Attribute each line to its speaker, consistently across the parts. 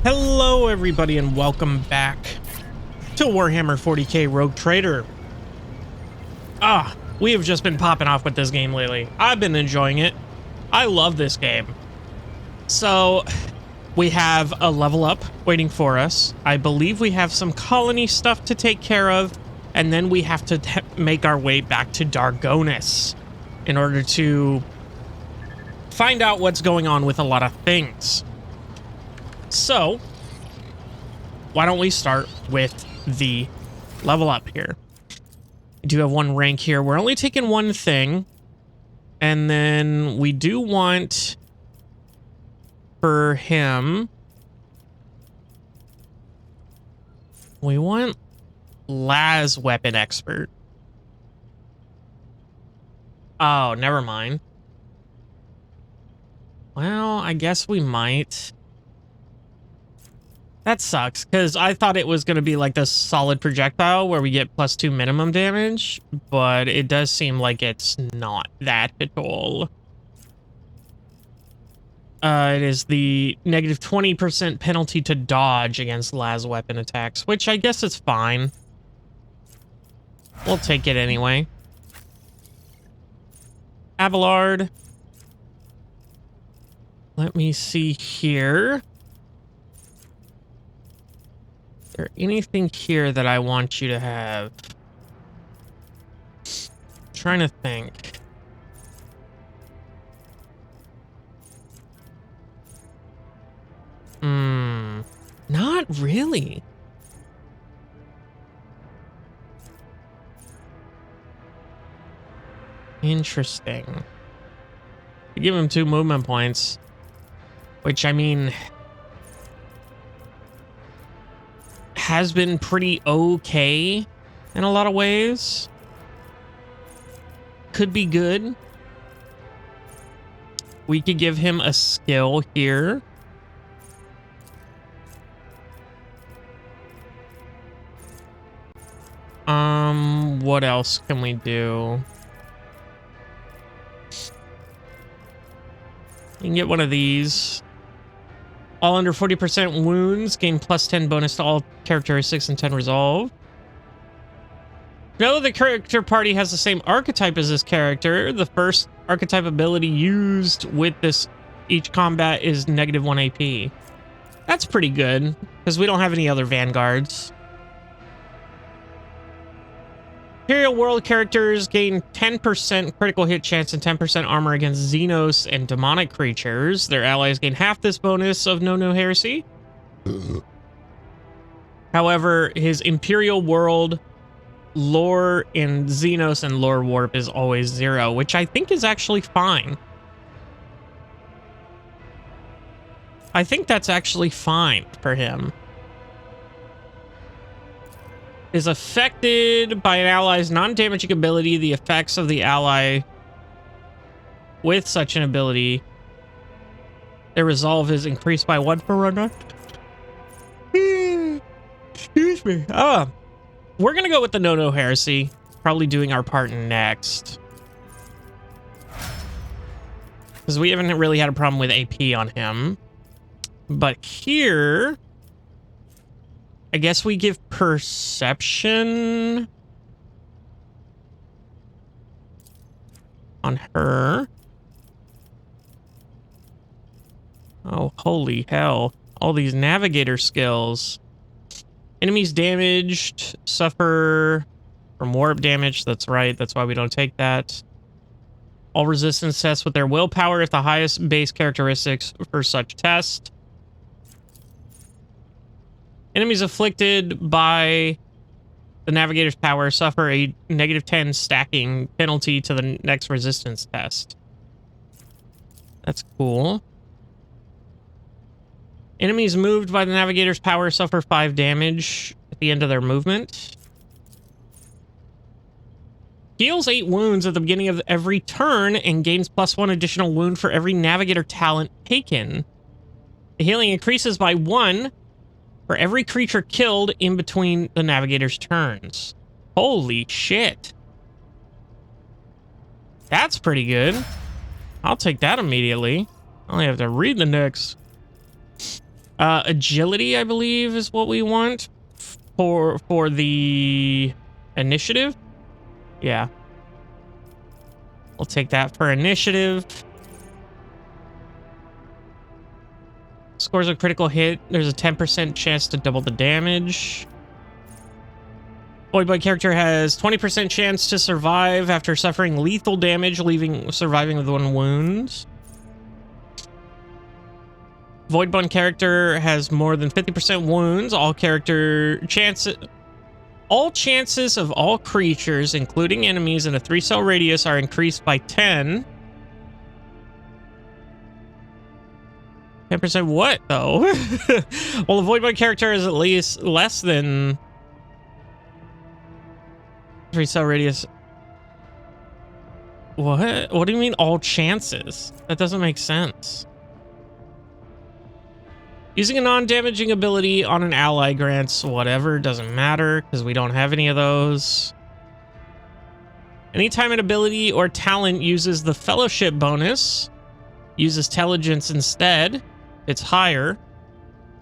Speaker 1: Hello everybody and welcome back to Warhammer 40K Rogue Trader. We have just been popping off with this game lately. I've been enjoying it. I love this game. So we have a level up waiting for us. I believe we have some colony stuff to take care of, and then we have to make our way back to Dargonus in order to find out what's going on with a lot of things. So, why don't we start with the level up here? We do have one rank here. We're only taking one thing. And then we do want for him, we want las weapon expert. Oh, never mind. Well, I guess we might. That sucks, because I thought it was going to be like this solid projectile where we get +2 minimum damage, but it does seem like it's not that at all. It is the negative 20% penalty to dodge against las weapon attacks, which I guess is fine. We'll take it anyway. Abelard. Let me see here. Is there anything here that I want you to have? I'm trying to think. Not really. Interesting. You give him 2 movement points, which, I mean, has been pretty okay in a lot of ways. Could be good. We could give him a skill here. What else can we do? You can get one of these. All under 40% wounds gain +10 bonus to all characteristics and 10 resolve. Though the character party has the same archetype as this character, the first archetype ability used with this each combat is -1 AP. That's pretty good, because we don't have any other vanguards. Imperial World characters gain 10% critical hit chance and 10% armor against Xenos and demonic creatures. Their allies gain half this bonus of No Heresy. However, his Imperial World lore in Xenos and lore warp is always 0, which I think is actually fine. I think that's actually fine for him. Is affected by an ally's non-damaging ability. The effects of the ally with such an ability, their resolve is increased by 1 per runner. Excuse me. We're gonna go with the No Heresy. Probably doing our part next, because we haven't really had a problem with AP on him. But here, I guess we give perception on her. Oh, holy hell. All these navigator skills. Enemies damaged suffer from warp damage. That's right. That's why we don't take that. All resistance tests with their willpower if the highest base characteristics for such test. Enemies afflicted by the navigator's power suffer a -10 stacking penalty to the next resistance test. That's cool. Enemies moved by the navigator's power suffer 5 damage at the end of their movement. Heals 8 wounds at the beginning of every turn and gains +1 additional wound for every navigator talent taken. The healing increases by 1 for every creature killed in between the navigator's turns. Holy shit. That's pretty good. I'll take that immediately. I only have to read the next. Agility, I believe, is what we want for the initiative. Yeah. We'll take that for initiative. Scores a critical hit. There's a 10% chance to double the damage. Void Bug character has 20% chance to survive after suffering lethal damage, surviving with 1 wound. Void Bug character has more than 50% wounds. All chances of all creatures, including enemies in a 3-cell radius, are increased by 10. 10% what, though? Well, the Void Bug character is at least less than 3-cell radius. What? What do you mean all chances? That doesn't make sense. Using a non-damaging ability on an ally grants whatever, doesn't matter, because we don't have any of those. Anytime an ability or talent uses the fellowship bonus, uses intelligence instead, it's higher.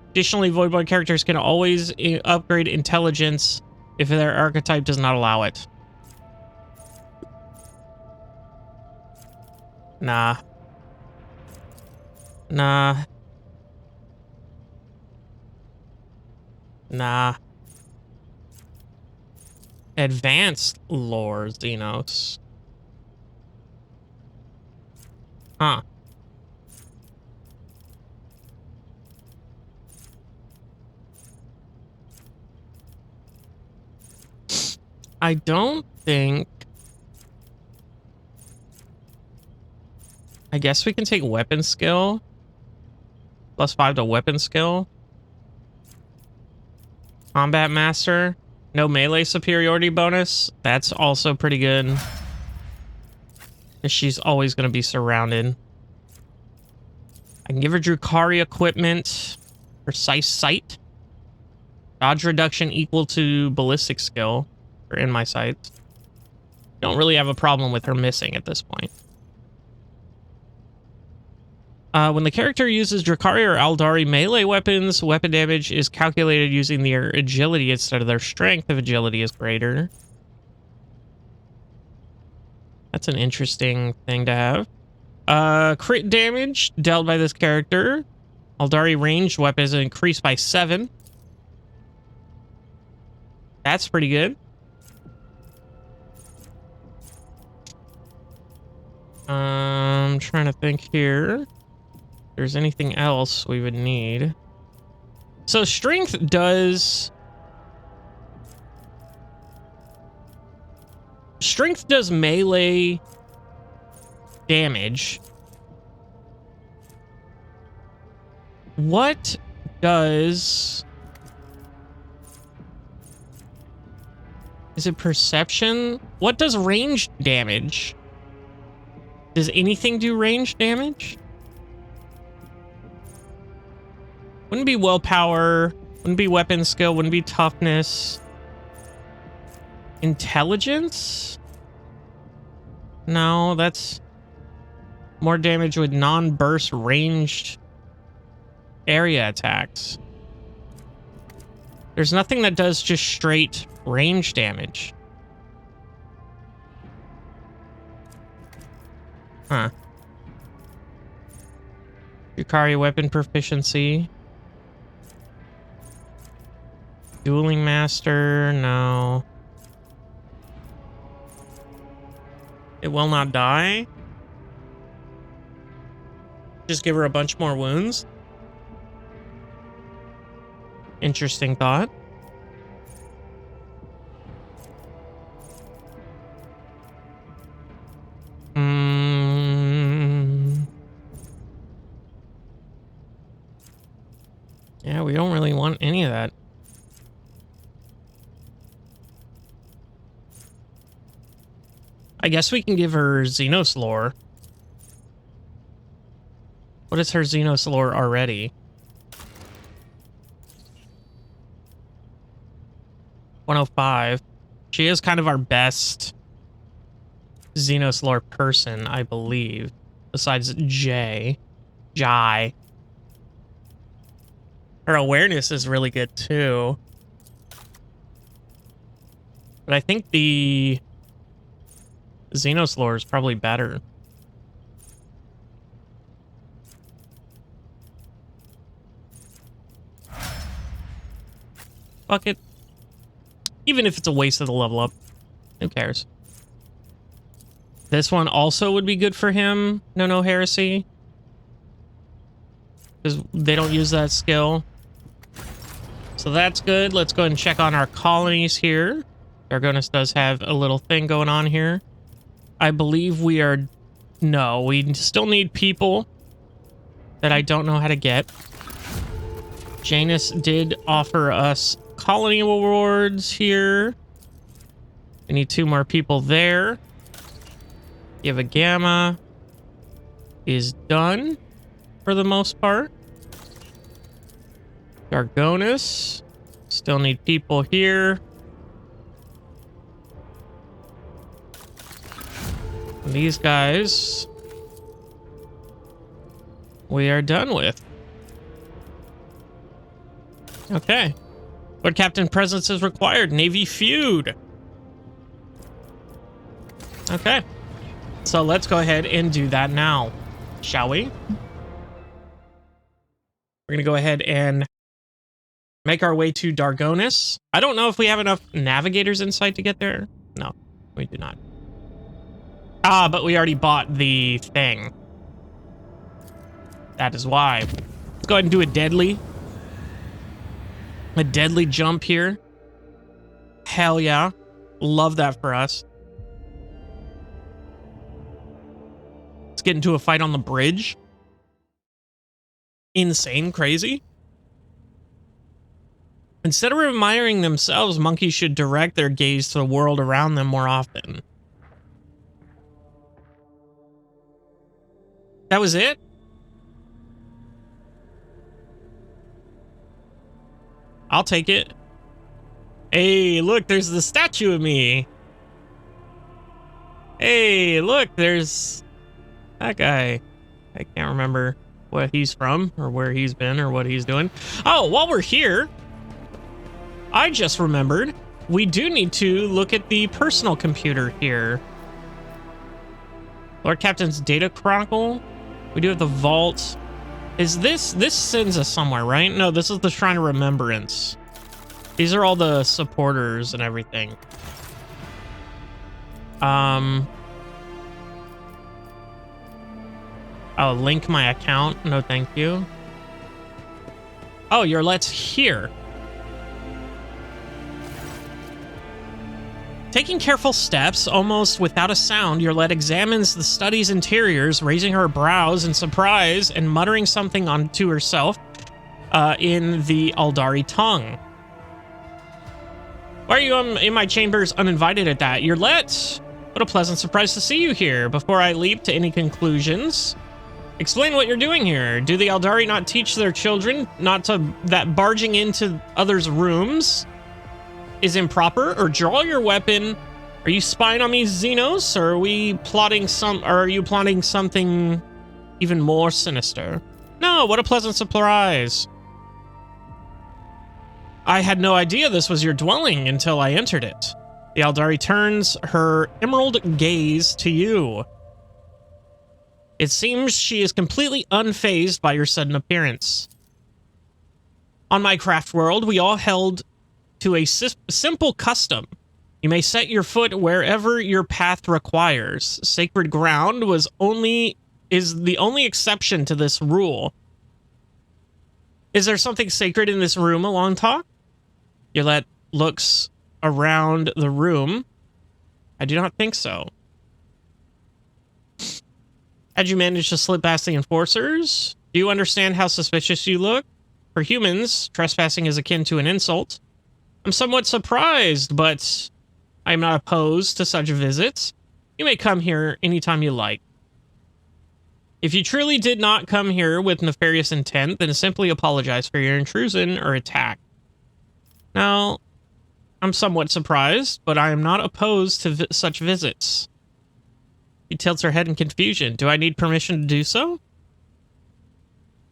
Speaker 1: Additionally, Void Bug characters can always upgrade intelligence if their archetype does not allow it. Nah. Nah. Nah. Advanced lore, Xenos. Huh. I don't think... I guess we can take weapon skill. +5 to weapon skill. Combat Master. No melee superiority bonus. That's also pretty good. She's always going to be surrounded. I can give her Drukhari equipment. Precise sight. Dodge reduction equal to ballistic skill. Or in my sights. Don't really have a problem with her missing at this point. When the character uses Drukhari or Aldari melee weapons, weapon damage is calculated using their agility instead of their strength if agility is greater. That's an interesting thing to have. Crit damage dealt by this character. Aldari ranged weapons increased by 7. That's pretty good. I'm trying to think here. If there's anything else we would need. So strength does... Strength does melee damage. What does... Is it perception? What does ranged damage? Does anything do ranged damage? Wouldn't be willpower. Wouldn't be weapon skill. Wouldn't be toughness. Intelligence? No, that's more damage with non-burst ranged area attacks. There's nothing that does just straight range damage. Huh. Drukhari weapon proficiency. Dueling Master, no. It will not die. Just give her a bunch more wounds. Interesting thought. Yeah, we don't really want any of that. I guess we can give her Xenos lore. What is her Xenos lore already? 105. She is kind of our best Xenos lore person, I believe. Besides Jai. Her awareness is really good too. But I think the Xenos lore is probably better. Fuck it. Even if it's a waste of the level up, who cares? This one also would be good for him. No heresy. Because they don't use that skill. So that's good. Let's go ahead and check on our colonies here. Dargonus does have a little thing going on here. I believe we are... No, we still need people that I don't know how to get. Janus did offer us colony awards here. We need 2 more people there. Give a Gamma is done for the most part. Dargonus. Still need people here. And these guys we are done with. Okay. Lord Captain presence is required. Navy feud. Okay. So let's go ahead and do that now, shall we? We're going to go ahead and make our way to Dargonus. I don't know if we have enough navigators insight to get there. No, we do not. Ah, but we already bought the thing. That is why. Let's go ahead and do a deadly jump here. Hell yeah. Love that for us. Let's get into a fight on the bridge. Insane crazy. Instead of admiring themselves, monkeys should direct their gaze to the world around them more often. That was it? I'll take it. Hey, look, there's the statue of me. Hey, look, there's that guy. I can't remember what he's from or where he's been or what he's doing. Oh, while we're here, I just remembered we do need to look at the personal computer here. Lord Captain's data chronicle. We do have the vault. Is this sends us somewhere, right? No, this is the Shrine of Remembrance. These are all the supporters and everything. Oh, link my account. No, thank you. Oh, your let's here. Taking careful steps, almost without a sound, Yorlet examines the study's interiors, raising her brows in surprise and muttering something onto herself in the Aldari tongue. Why are you in my chambers uninvited at that? Yorlet! What a pleasant surprise to see you here. Before I leap to any conclusions, explain what you're doing here. Do the Aldari not teach their children that barging into others' rooms is improper? Or draw your weapon? Are you spying on me, Xenos? Or are you plotting something even more sinister? No, what a pleasant surprise. I had no idea this was your dwelling until I entered it. The Aldari turns her emerald gaze to you. It seems she is completely unfazed by your sudden appearance. On my craft world, we all held to a simple custom. You may set your foot wherever your path requires. Sacred ground is the only exception to this rule. Is there something sacred in this room, Alontok? Yorlet looks around the room. I do not think so. Had you managed to slip past the enforcers? Do you understand how suspicious you look? For humans, trespassing is akin to an insult. I'm somewhat surprised, but I'm not opposed to such visits. You may come here anytime you like. If you truly did not come here with nefarious intent, then simply apologize for your intrusion or attack. Now, I'm somewhat surprised, but I am not opposed to such visits. She tilts her head in confusion. Do I need permission to do so?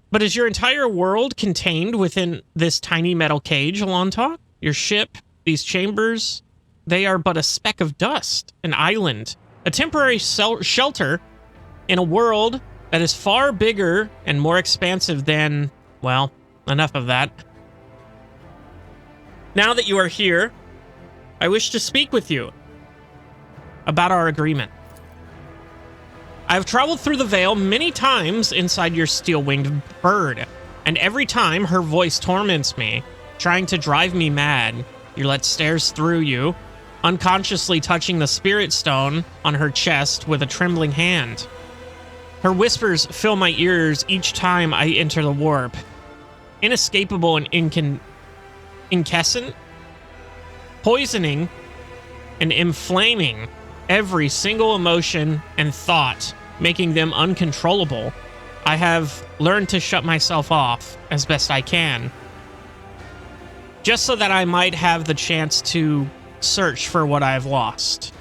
Speaker 1: But is your entire world contained within this tiny metal cage, Alontok? Your ship, these chambers, they are but a speck of dust, an island, a temporary shelter in a world that is far bigger and more expansive than, well, enough of that. Now that you are here, I wish to speak with you about our agreement. I've traveled through the veil many times inside your steel-winged bird, and every time her voice torments me, trying to drive me mad. Yulette stares through you, unconsciously touching the spirit stone on her chest with a trembling hand. Her whispers fill my ears each time I enter the warp. Inescapable and incessant, poisoning and inflaming every single emotion and thought, making them uncontrollable. I have learned to shut myself off as best I can, just so that I might have the chance to search for what I've lost.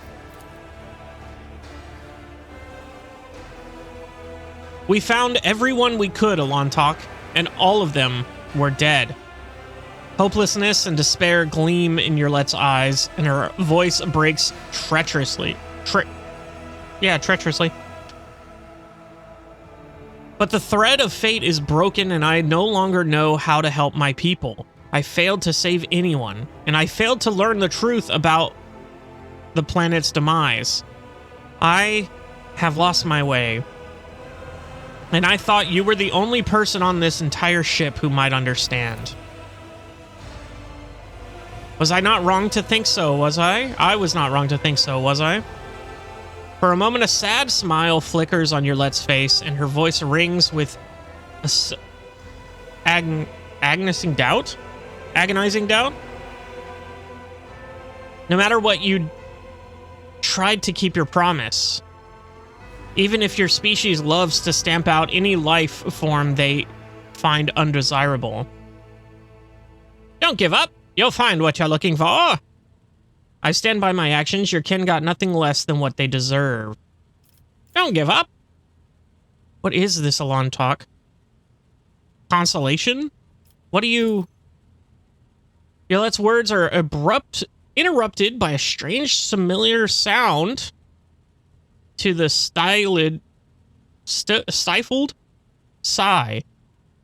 Speaker 1: We found everyone we could, Alontok, and all of them were dead. Hopelessness and despair gleam in Yulette's eyes, and her voice breaks treacherously. Treacherously. But the thread of fate is broken, and I no longer know how to help my people. I failed to save anyone, and I failed to learn the truth about the planet's demise. I have lost my way, and I thought you were the only person on this entire ship who might understand. Was I not wrong to think so, was I? I was not wrong to think so, was I? For a moment, a sad smile flickers on Yulette's face, and her voice rings with agonizing doubt? Agonizing doubt? No matter what, you tried to keep your promise. Even if your species loves to stamp out any life form they find undesirable. Don't give up. You'll find what you're looking for. I stand by my actions. Your kin got nothing less than what they deserve. Don't give up. What is this, Alontok? Consolation? What do you... Yulette's words are interrupted by a strange, familiar sound to the stifled sigh.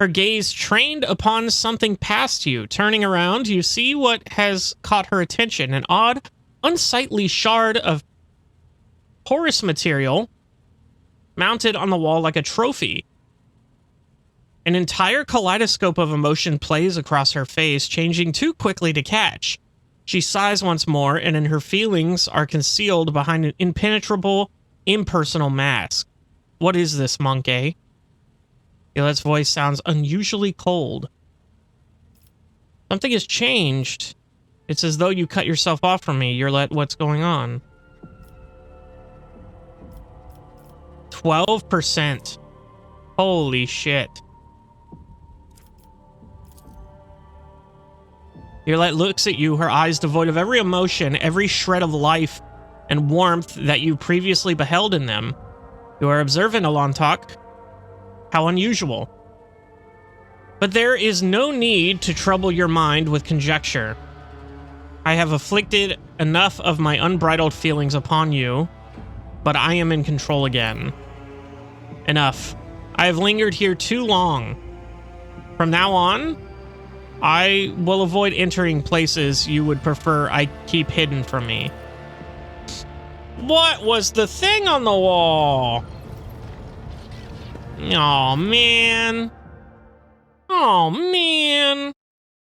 Speaker 1: Her gaze trained upon something past you. Turning around, you see what has caught her attention. An odd, unsightly shard of porous material mounted on the wall like a trophy. An entire kaleidoscope of emotion plays across her face, changing too quickly to catch. She sighs once more, and in her feelings are concealed behind an impenetrable, impersonal mask. What is this, monkey? Yulette's voice sounds unusually cold. Something has changed. It's as though you cut yourself off from me. Yulette, what's going on? 12%. Holy shit. Yulette looks at you, her eyes devoid of every emotion, every shred of life and warmth that you previously beheld in them. You are observant, Alontok. How unusual. But there is no need to trouble your mind with conjecture. I have afflicted enough of my unbridled feelings upon you, but I am in control again. Enough. I have lingered here too long. From now on, I will avoid entering places you would prefer I keep hidden from me. What was the thing on the wall? Oh man. Oh man.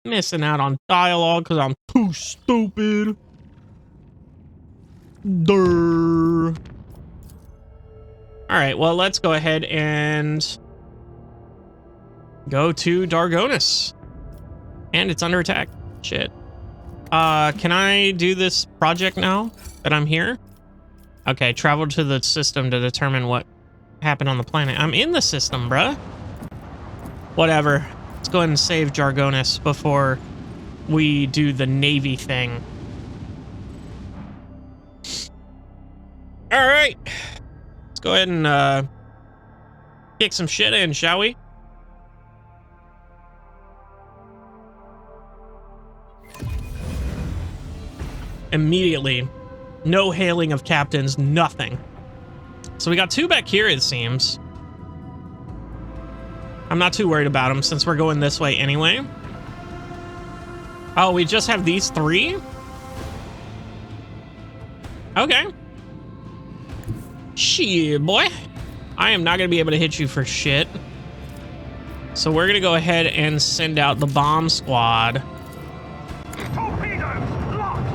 Speaker 1: Missing out on dialogue because I'm too stupid. Durr. Alright, well, let's go ahead and go to Dargonus. And it's under attack. Shit. Can I do this project now that I'm here? Okay, travel to the system to determine what happened on the planet. I'm in the system, bruh. Whatever. Let's go ahead and save Dargonus before we do the Navy thing. Alright. Let's go ahead and kick some shit in, shall we? immediately. No hailing of captains, nothing. So we got 2 back here, it seems. I'm not too worried about them since we're going this way anyway. Oh, we just have these 3? Okay. Shit, boy. I am not going to be able to hit you for shit. So we're going to go ahead and send out the bomb squad.
Speaker 2: Torpedoes locked.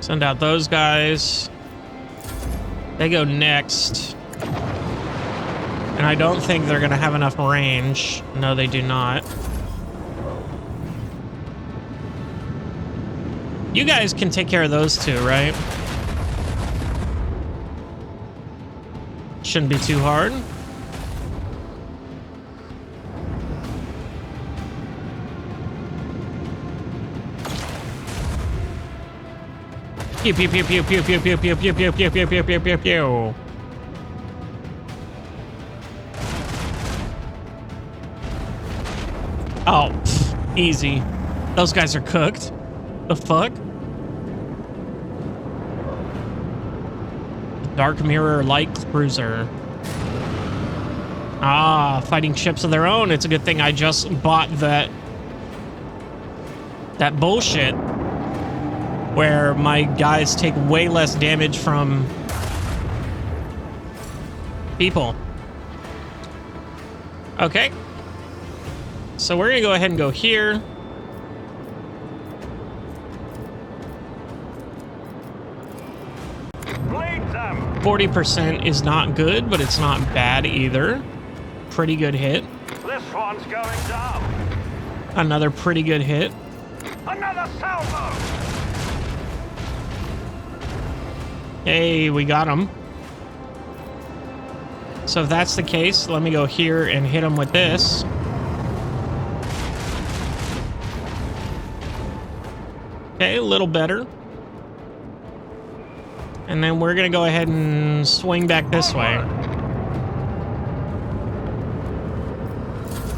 Speaker 1: Send out those guys. They go next. And I don't think they're going to have enough range. No, they do not. You guys can take care of those 2, right? Shouldn't be too hard. Pew pew pew pew pew pew pew pew pew pew pew pew pew pew pew pew. Oh, pff, easy. Those guys are cooked. The fuck? Dark Mirror Light Cruiser. Ah, fighting ships of their own. It's a good thing I just bought that bullshit where my guys take way less damage from people. Okay. So we're gonna go ahead and go here.
Speaker 2: Bleed them.
Speaker 1: 40% is not good, but it's not bad either. Pretty good hit.
Speaker 2: This one's going down.
Speaker 1: Another pretty good hit.
Speaker 2: Another salvo.
Speaker 1: Hey, we got him. So if that's the case, let me go here and hit him with this. Okay, a little better. And then we're gonna go ahead and swing back this way.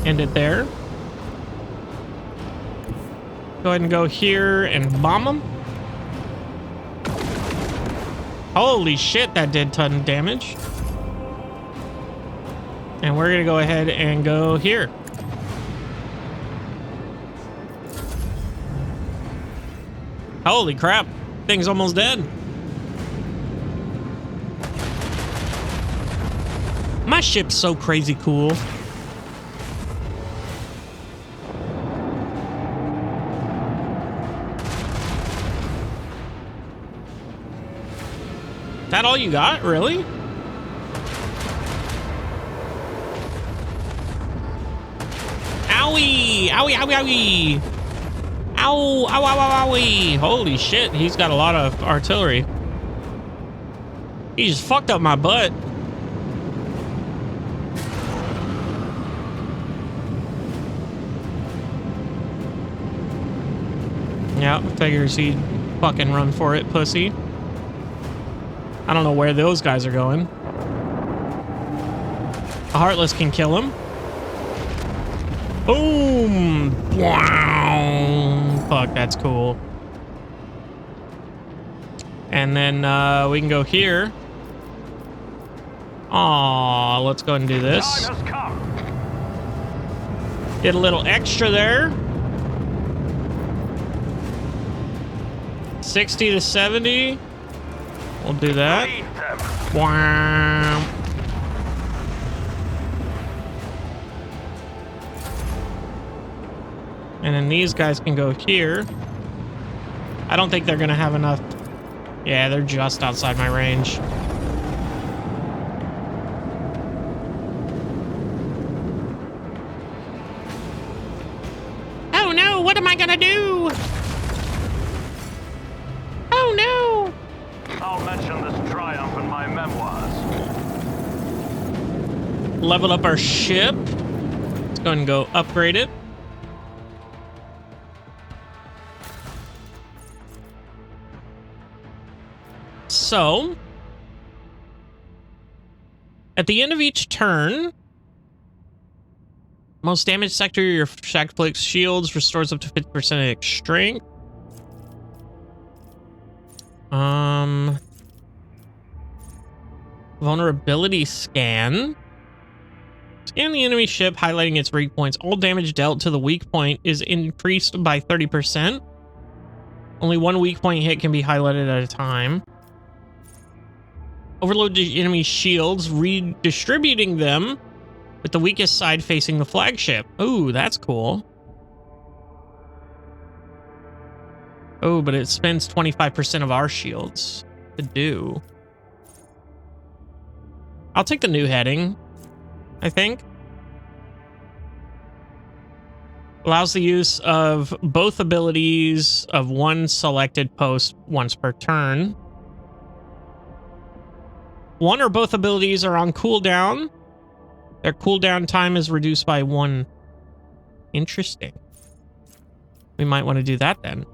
Speaker 1: End it there. Go ahead and go here and bomb them. Holy shit, that did ton of damage. And we're gonna go ahead and go here. Holy crap, thing's almost dead. My ship's so crazy cool. That all you got, really? Owie! Owie, owie, owie! Ow, ow, ow, ow, owie! Holy shit, he's got a lot of artillery. He just fucked up my butt. Yeah, figures he'd fucking run for it, pussy. I don't know where those guys are going. A Heartless can kill him. Boom! Wow! Fuck, that's cool. And then we can go here. Aw, let's go ahead and do this. Get a little extra there. 60 to 70. We'll do that. Wow. And then these guys can go here. I don't think they're gonna have enough. Yeah, they're just outside my range. Oh no, what am I gonna do? Oh no!
Speaker 2: I'll mention this triumph in my memoirs.
Speaker 1: Level up our ship. Let's go ahead and go upgrade it. So, at the end of each turn, Most damaged sector, your Shackflix shields restores up to 50% of strength. Vulnerability scan. Scan the enemy ship, highlighting its weak points. All damage dealt to the weak point is increased by 30%. Only one weak point hit can be highlighted at a time. Overload the enemy shields, redistributing them with the weakest side facing the flagship. Ooh, that's cool. Oh, but it spends 25% of our shields to do. I'll take the new heading, I think. Allows the use of both abilities of one selected post once per turn. One or both abilities are on cooldown. Their cooldown time is reduced by 1. Interesting. We might want to do that then.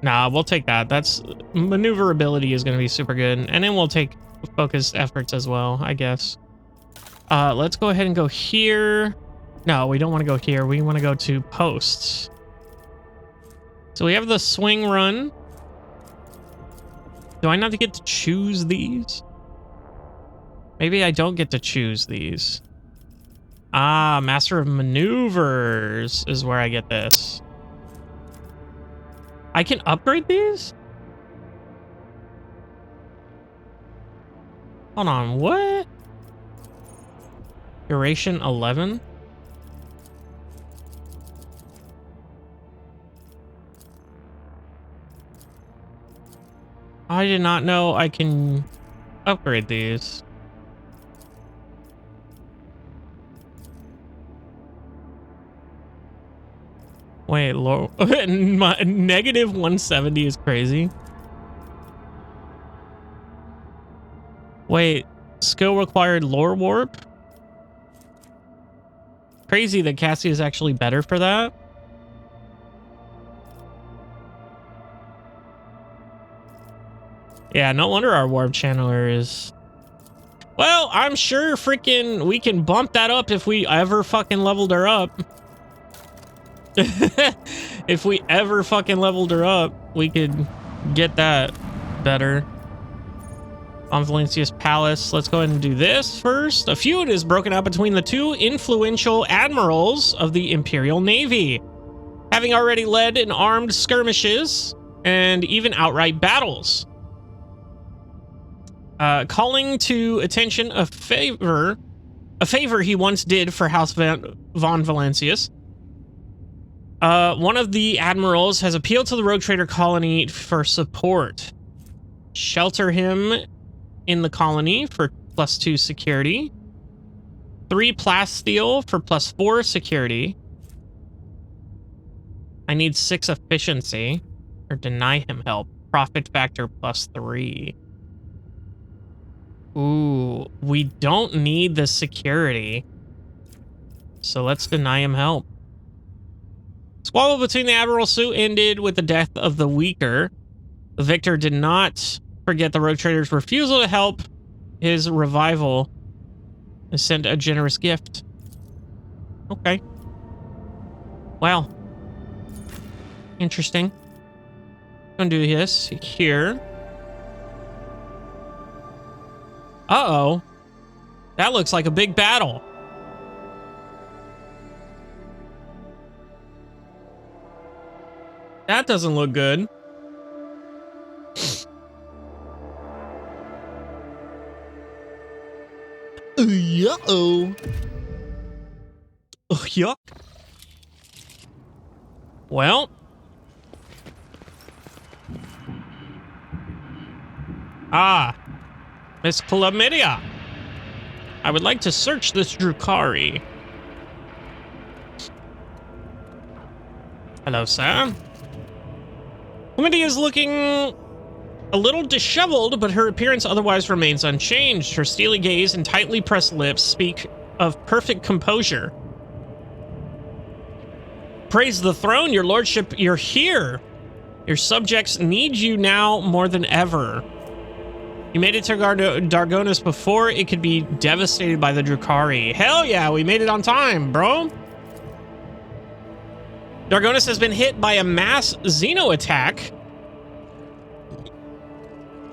Speaker 1: Nah, we'll take that. That's maneuverability is going to be super good. And then we'll take focused efforts as well, I guess. Let's go ahead and go here. No, we don't want to go here. We want to go to posts. So we have the swing run. Do I not get to choose these? Maybe I don't get to choose these. Ah, Master of Maneuvers is where I get this. I can upgrade these? Hold on, what? Duration 11? I did not know I can upgrade these. Wait, low. Negative 170 is crazy. Wait, skill required lore warp? Crazy that Cassie is actually better for that. Yeah, no wonder our warp channeler is... Well, I'm sure freaking we can bump that up if we ever fucking leveled her up. If we ever fucking leveled her up, we could get that better. On Valencia's Palace, let's go ahead and do this first. A feud is broken out between the two influential admirals of the Imperial Navy, having already led in armed skirmishes and even outright battles. Calling to attention a favor he once did for House von Valencius. One of the admirals has appealed to the rogue trader colony for support. Shelter him in the colony for +2 security. 3 plasteel for +4 security. I need 6 efficiency. Or deny him help. Profit factor +3. Ooh, we don't need the security. So let's deny him help. Squabble between the Admiral Sue ended with the death of the weaker. The victor did not forget the rogue trader's refusal to help his revival and sent a generous gift. Okay. Wow. Interesting. Gonna do this here. Uh-oh. That looks like a big battle. That doesn't look good. Uh-oh. Oh, yuck. Well. Ah. Miss Chlamydia. I would like to search this Drukhari. Hello, sir. Chlamydia is looking a little disheveled, but her appearance otherwise remains unchanged. Her steely gaze and tightly pressed lips speak of perfect composure. Praise the throne, your lordship, you're here. Your subjects need you now more than ever. You made it to Dargonus before it could be devastated by the Drukhari. Hell yeah, we made it on time, bro. Dargonus has been hit by a mass Xeno attack.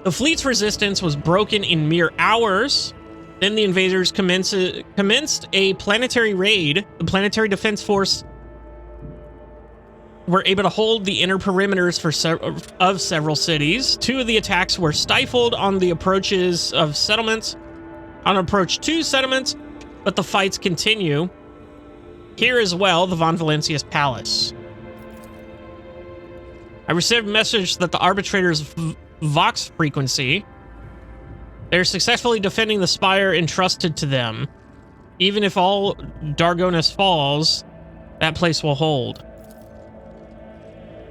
Speaker 1: The fleet's resistance was broken in mere hours. Then the invaders commenced a planetary raid. The Planetary Defense Force were able to hold the inner perimeters of several cities. 2 of the attacks were stifled on the approaches of settlements, on approach to settlements, but the fights continue. Here as well, the Von Valencia's Palace. I received a message that the Arbitrator's Vox frequency, they're successfully defending the spire entrusted to them. Even if all Dargonus falls, that place will hold.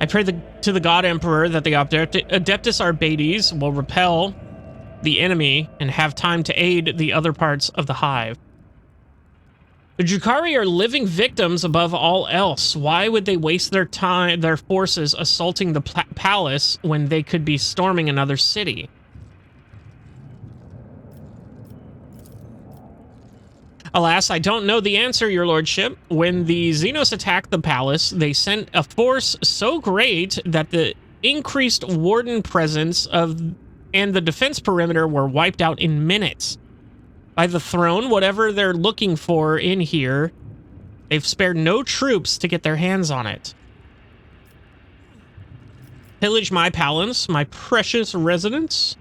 Speaker 1: I pray to the God Emperor that the Adeptus Arbates will repel the enemy and have time to aid the other parts of the hive. The Drukhari are living victims above all else. Why would they waste their forces assaulting the palace when they could be storming another city? Alas, I don't know the answer, your lordship. When the Xenos attacked the palace, they sent a force so great that the increased warden presence and the defense perimeter were wiped out in minutes. By the throne, whatever they're looking for in here, they've spared no troops to get their hands on it. Pillage my palace, my precious residence.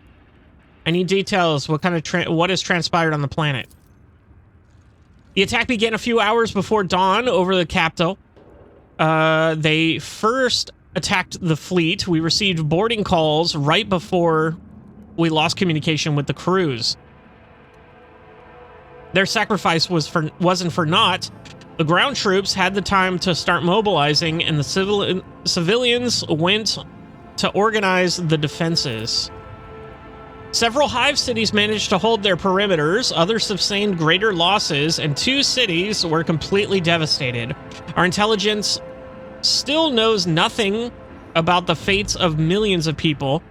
Speaker 1: I need details. What has transpired on the planet? The attack began a few hours before dawn over the capital. They first attacked the fleet. We received boarding calls right before we lost communication with the crews. Their sacrifice wasn't for naught. The ground troops had the time to start mobilizing, and the civilians went to organize the defenses. Several hive cities managed to hold their perimeters, others sustained greater losses, and 2 cities were completely devastated. Our intelligence still knows nothing about the fates of millions of people.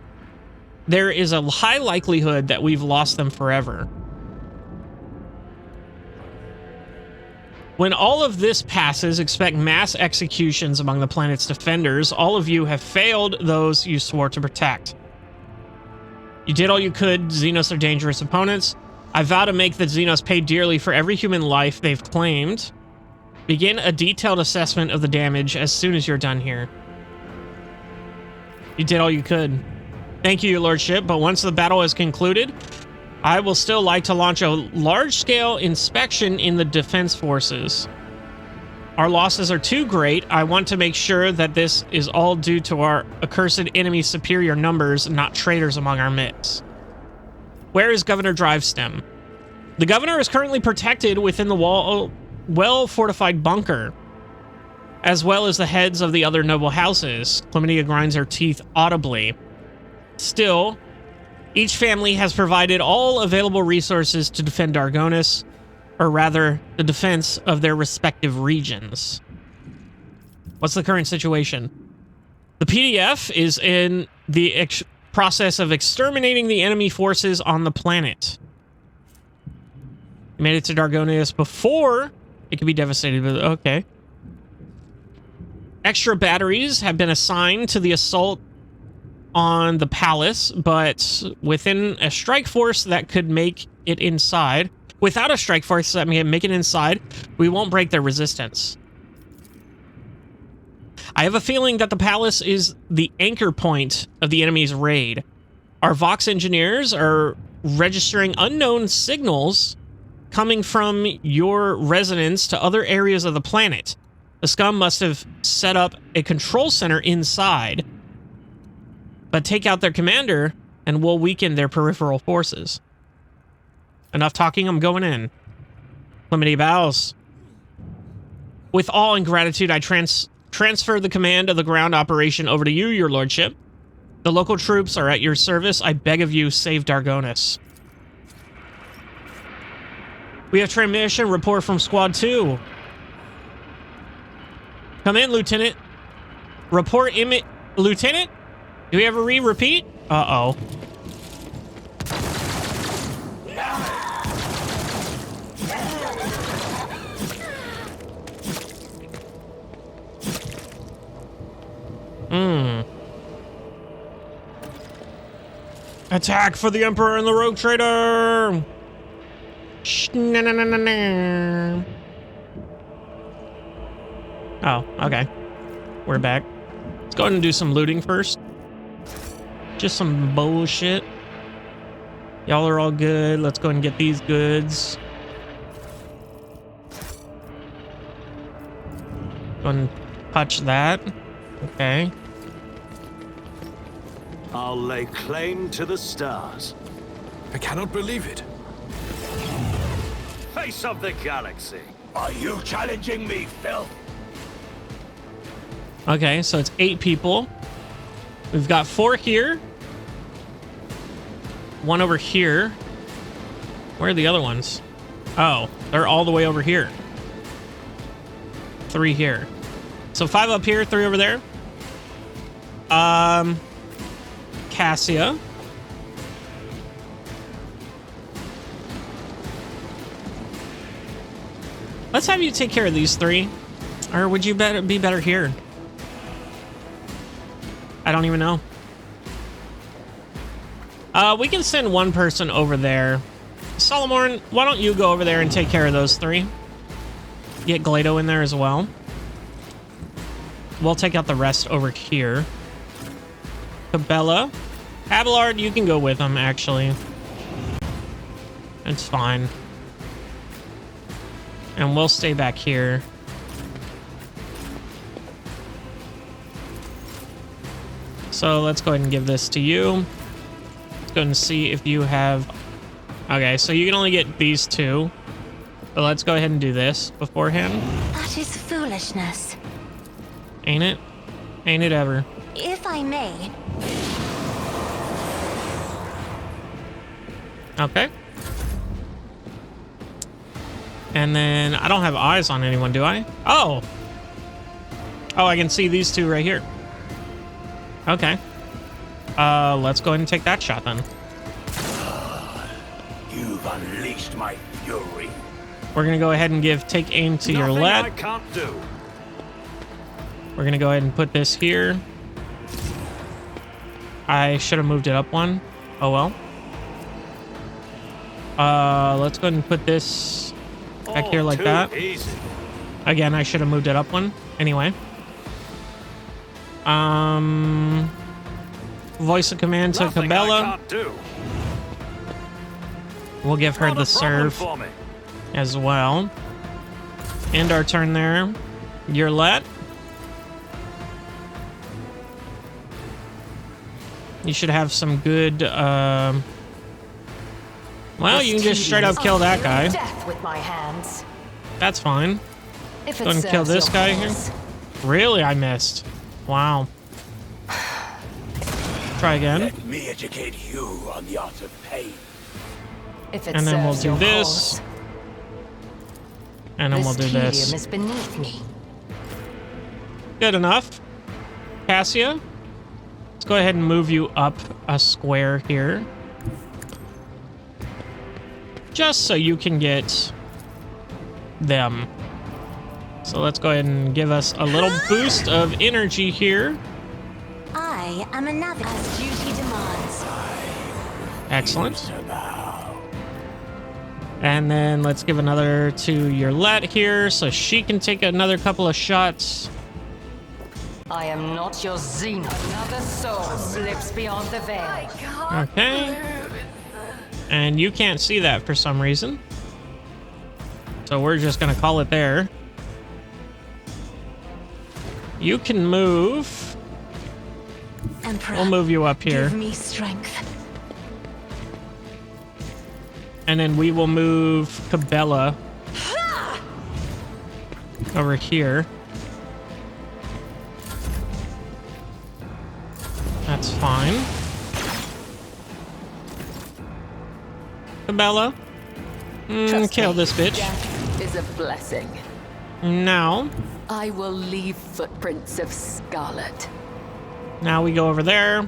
Speaker 1: There is a high likelihood that we've lost them forever. When all of this passes, expect mass executions among the planet's defenders. All of you have failed those you swore to protect. You did all you could. Xenos are dangerous opponents. I vow to make the Xenos pay dearly for every human life they've claimed. Begin a detailed assessment of the damage as soon as you're done here. You did all you could. Thank you, your lordship, but once the battle is concluded, I will still like to launch a large-scale inspection in the defense forces. Our losses are too great. I want to make sure that this is all due to our accursed enemy's superior numbers, not traitors among our midst. Where is Governor Drivestem? The governor is currently protected within the well-fortified bunker, as well as the heads of the other noble houses. Chlamydia grinds her teeth audibly. Still, each family has provided all available resources to defend Dargonus, or rather, the defense of their respective regions. What's the current situation? The PDF is in the process of exterminating the enemy forces on the planet. You made it to Dargonus before it could be devastated, but okay. Extra batteries have been assigned to the assault on the palace, but within a strike force that could make it inside. Without a strike force that may make it inside, we won't break their resistance. I have a feeling that the palace is the anchor point of the enemy's raid. Our Vox engineers are registering unknown signals coming from your residence to other areas of the planet. The scum must have set up a control center inside. But take out their commander, and we'll weaken their peripheral forces. Enough talking, I'm going in. Chlamydia bows. With awe and gratitude, I transfer the command of the ground operation over to you, your lordship. The local troops are at your service. I beg of you, save Dargonus. We have transmission report from Squad 2. Come in, Lieutenant. Report Lieutenant? Do we have a repeat? Uh-oh. Attack for the Emperor and the Rogue Trader! Oh, okay. We're back. Let's go ahead and do some looting first. Just some bullshit. Y'all are all good. Let's go ahead and get these goods. Go ahead and touch that. Okay.
Speaker 2: I'll lay claim to the stars.
Speaker 3: I cannot believe it.
Speaker 2: Face of the galaxy.
Speaker 3: Are you challenging me, Phil?
Speaker 1: Okay, so it's 8 people. We've got 4 here. 1 over here. Where are the other ones? Oh, they're all the way over here. 3 here. So 5 up here, 3 over there. Cassia. Let's have you take care of these 3. Or would you be better here? I don't even know. We can send 1 person over there. Solomon, why don't you go over there and take care of those 3? Get Glado in there as well. We'll take out the rest over here. Cabela. Abelard, you can go with them, actually. It's fine. And we'll stay back here. So let's go ahead and give this to you. Let's go ahead and see if you have... Okay, so you can only get these 2. But let's go ahead and do this beforehand.
Speaker 4: That is foolishness.
Speaker 1: Ain't it? Ain't it ever?
Speaker 4: If I may.
Speaker 1: Okay. And then I don't have eyes on anyone, do I? Oh. Oh, I can see these 2 right here. Okay. Let's go ahead and take that shot then.
Speaker 3: You've unleashed my fury.
Speaker 1: We're gonna go ahead and take aim to your
Speaker 2: Nothing
Speaker 1: left.
Speaker 2: I can't do.
Speaker 1: We're gonna go ahead and put this here. I should have moved it up 1. Oh well. Let's go ahead and put this back here like
Speaker 2: too
Speaker 1: that.
Speaker 2: Easy.
Speaker 1: Again, I should have moved it up 1. Anyway. Voice of command to
Speaker 2: Nothing I
Speaker 1: Cabela.
Speaker 2: can't do.
Speaker 1: We'll give her
Speaker 2: Not
Speaker 1: the
Speaker 2: a problem
Speaker 1: serve
Speaker 2: for me.
Speaker 1: as well. End our turn there. You're let. You should have some good, well, you can just straight up kill that guy.
Speaker 5: Death with my hands.
Speaker 1: That's fine.
Speaker 5: If
Speaker 1: Go and kill this guy here. Really, I missed. Wow. Try again.
Speaker 3: Let me educate you on the art of pain.
Speaker 5: If it
Speaker 1: And then we'll
Speaker 5: serves
Speaker 1: do
Speaker 5: your
Speaker 1: this.
Speaker 5: cause.
Speaker 1: And then we'll do
Speaker 5: This
Speaker 1: this.
Speaker 5: is beneath me.
Speaker 1: Good enough. Cassia, let's go ahead and move you up a square here. Just so you can get them. So let's go ahead and give us a little boost of energy here.
Speaker 4: I am a navigator as duty demands.
Speaker 1: Excellent. And then let's give another to Yurlet here so she can take another couple of shots.
Speaker 5: I am not your Xena. Another soul slips beyond the veil.
Speaker 1: Okay. And you can't see that for some reason. So we're just gonna call it there. You can move.
Speaker 4: Emperor,
Speaker 1: We'll move you up here.
Speaker 4: give me strength.
Speaker 1: And then we will move Cabela over here. That's fine. Cabela.
Speaker 5: Trust
Speaker 1: Kill
Speaker 5: me,
Speaker 1: this bitch.
Speaker 5: Death is a blessing.
Speaker 1: Now.
Speaker 5: I will leave footprints of scarlet.
Speaker 1: Now we go over there.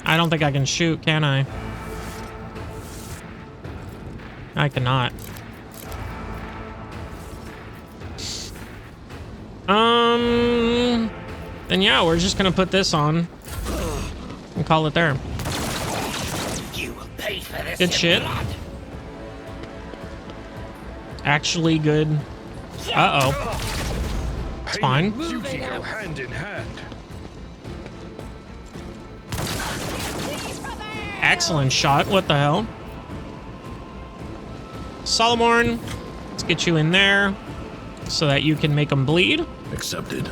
Speaker 1: I don't think I can shoot, can I? I cannot. Then then yeah, we're just gonna put this on and call it there.
Speaker 3: You will pay for this.
Speaker 1: Good shit. Actually good. Uh-oh. It's fine.
Speaker 3: Duty go hand in hand.
Speaker 1: Excellent shot. What the hell? Solomorn, let's get you in there so that you can make them bleed.
Speaker 3: Accepted.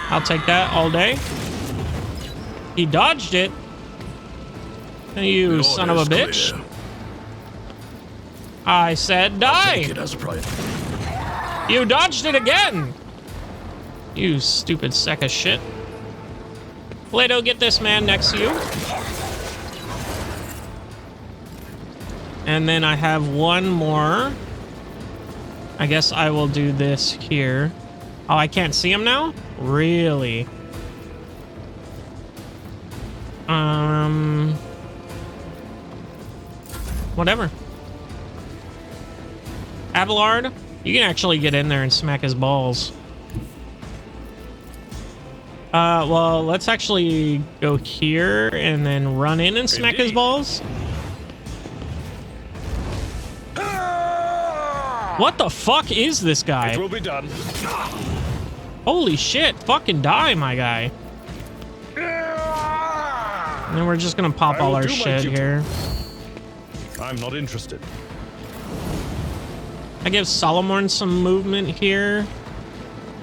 Speaker 1: I'll take that all day. He dodged it. You son of a bitch.
Speaker 3: Clear.
Speaker 1: I said die.
Speaker 3: Take it as a priority.
Speaker 1: You dodged it again. You stupid sack of shit. Plato, get this man next to you. And then I have one more. I guess I will do this here. Oh, I can't see him now? Really? Whatever. Abelard, you can actually get in there and smack his balls. Well, let's actually go here and then run in and smack his balls. What the fuck is this guy?
Speaker 3: It will be done.
Speaker 1: Holy shit, fucking die, my guy. And then we're just gonna pop all our shit here.
Speaker 3: I'm not interested.
Speaker 1: I give Solomon some movement here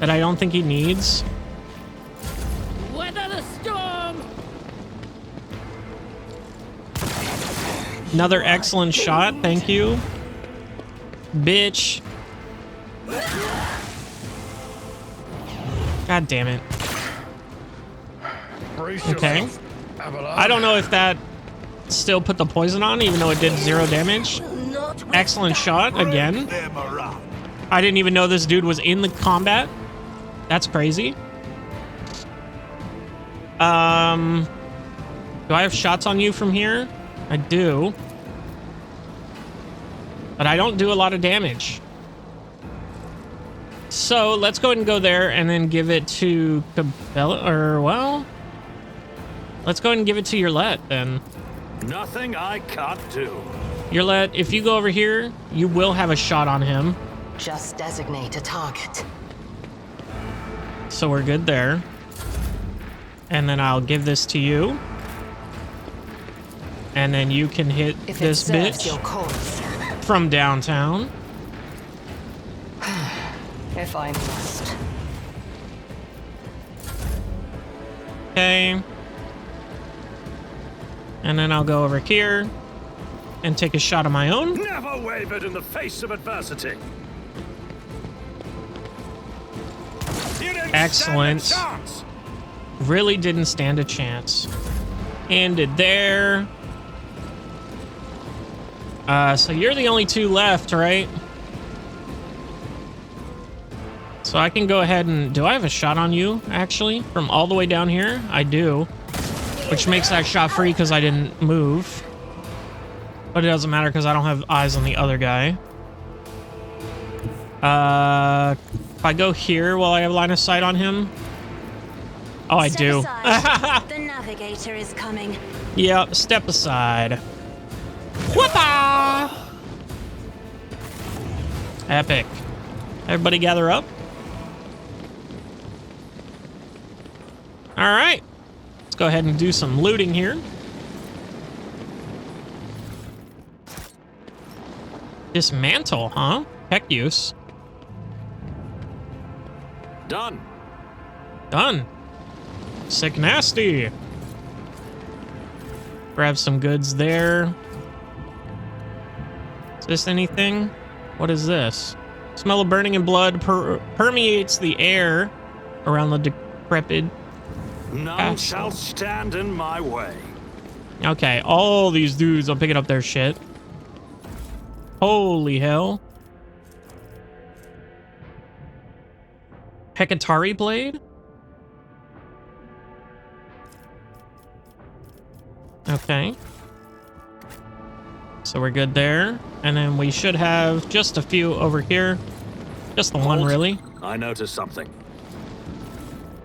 Speaker 1: that I don't think he needs.
Speaker 6: Weather the storm.
Speaker 1: Another excellent shot, thank you. Bitch. God damn it. Okay. I don't know if that still put the poison on, even though it did 0 damage. Excellent shot, again. I didn't even know this dude was in the combat. That's crazy. Do I have shots on you from here? I do. But I don't do a lot of damage. So let's go ahead and go there and then give it to Cabela, or well, let's go ahead and give it to Yurlet then.
Speaker 2: Nothing I can't do.
Speaker 1: Yurlet, if you go over here, you will have a shot on him.
Speaker 5: Just designate a target.
Speaker 1: So we're good there. And then I'll give this to you. And then you can hit
Speaker 5: If
Speaker 1: this
Speaker 5: it serves
Speaker 1: bitch
Speaker 5: your cause.
Speaker 1: from downtown.
Speaker 5: If I must.
Speaker 1: Okay. And then I'll go over here and take a shot of my own.
Speaker 2: Never wavered in the face of adversity. You didn't
Speaker 1: Excellent.
Speaker 2: stand a chance.
Speaker 1: Really didn't stand a chance. Ended there. So you're the only 2 left, right? So I can go ahead and... Do I have a shot on you, actually? From all the way down here? I do. Which makes that shot free because I didn't move. But it doesn't matter because I don't have eyes on the other guy. If I go here while I have line of sight on him... Oh, I do.
Speaker 4: The navigator is coming.
Speaker 1: Yep, step aside. Whoopah! Epic. Everybody gather up. All right. Let's go ahead and do some looting here. Dismantle, huh? Heck use.
Speaker 2: Done.
Speaker 1: Done. Sick nasty. Grab some goods there. Is this anything? What is this? Smell of burning and blood permeates the air around the decrepit.
Speaker 2: None shall stand in my way.
Speaker 1: Okay, all these dudes are picking up their shit. Holy hell. Hekatari blade? Okay. So we're good there. And then we should have just a few over here. Just the one,
Speaker 2: Halt.
Speaker 1: really.
Speaker 2: I noticed something.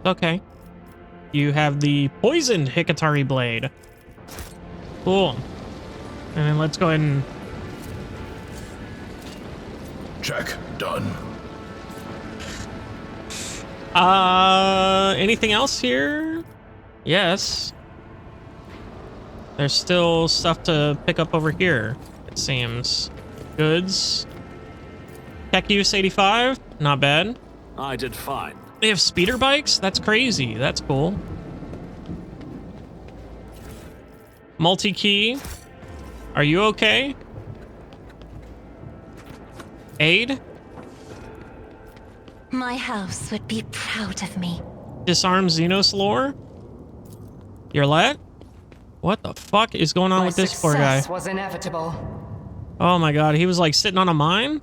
Speaker 1: Okay. You have the poisoned Hikatari blade. Cool. And then let's go ahead and...
Speaker 3: Check. Done.
Speaker 1: Anything else here? Yes. There's still stuff to pick up over here, it seems. Goods. Tech use 85. Not bad.
Speaker 2: I did fine.
Speaker 1: They have speeder bikes? That's crazy. That's cool. Multi-key. Are you okay? Aid?
Speaker 4: My house would be proud of me.
Speaker 1: Disarm Xenos lore? You're let? What the fuck is going on with this poor guy?
Speaker 5: Success was inevitable.
Speaker 1: Oh my god, he was like sitting on a mine?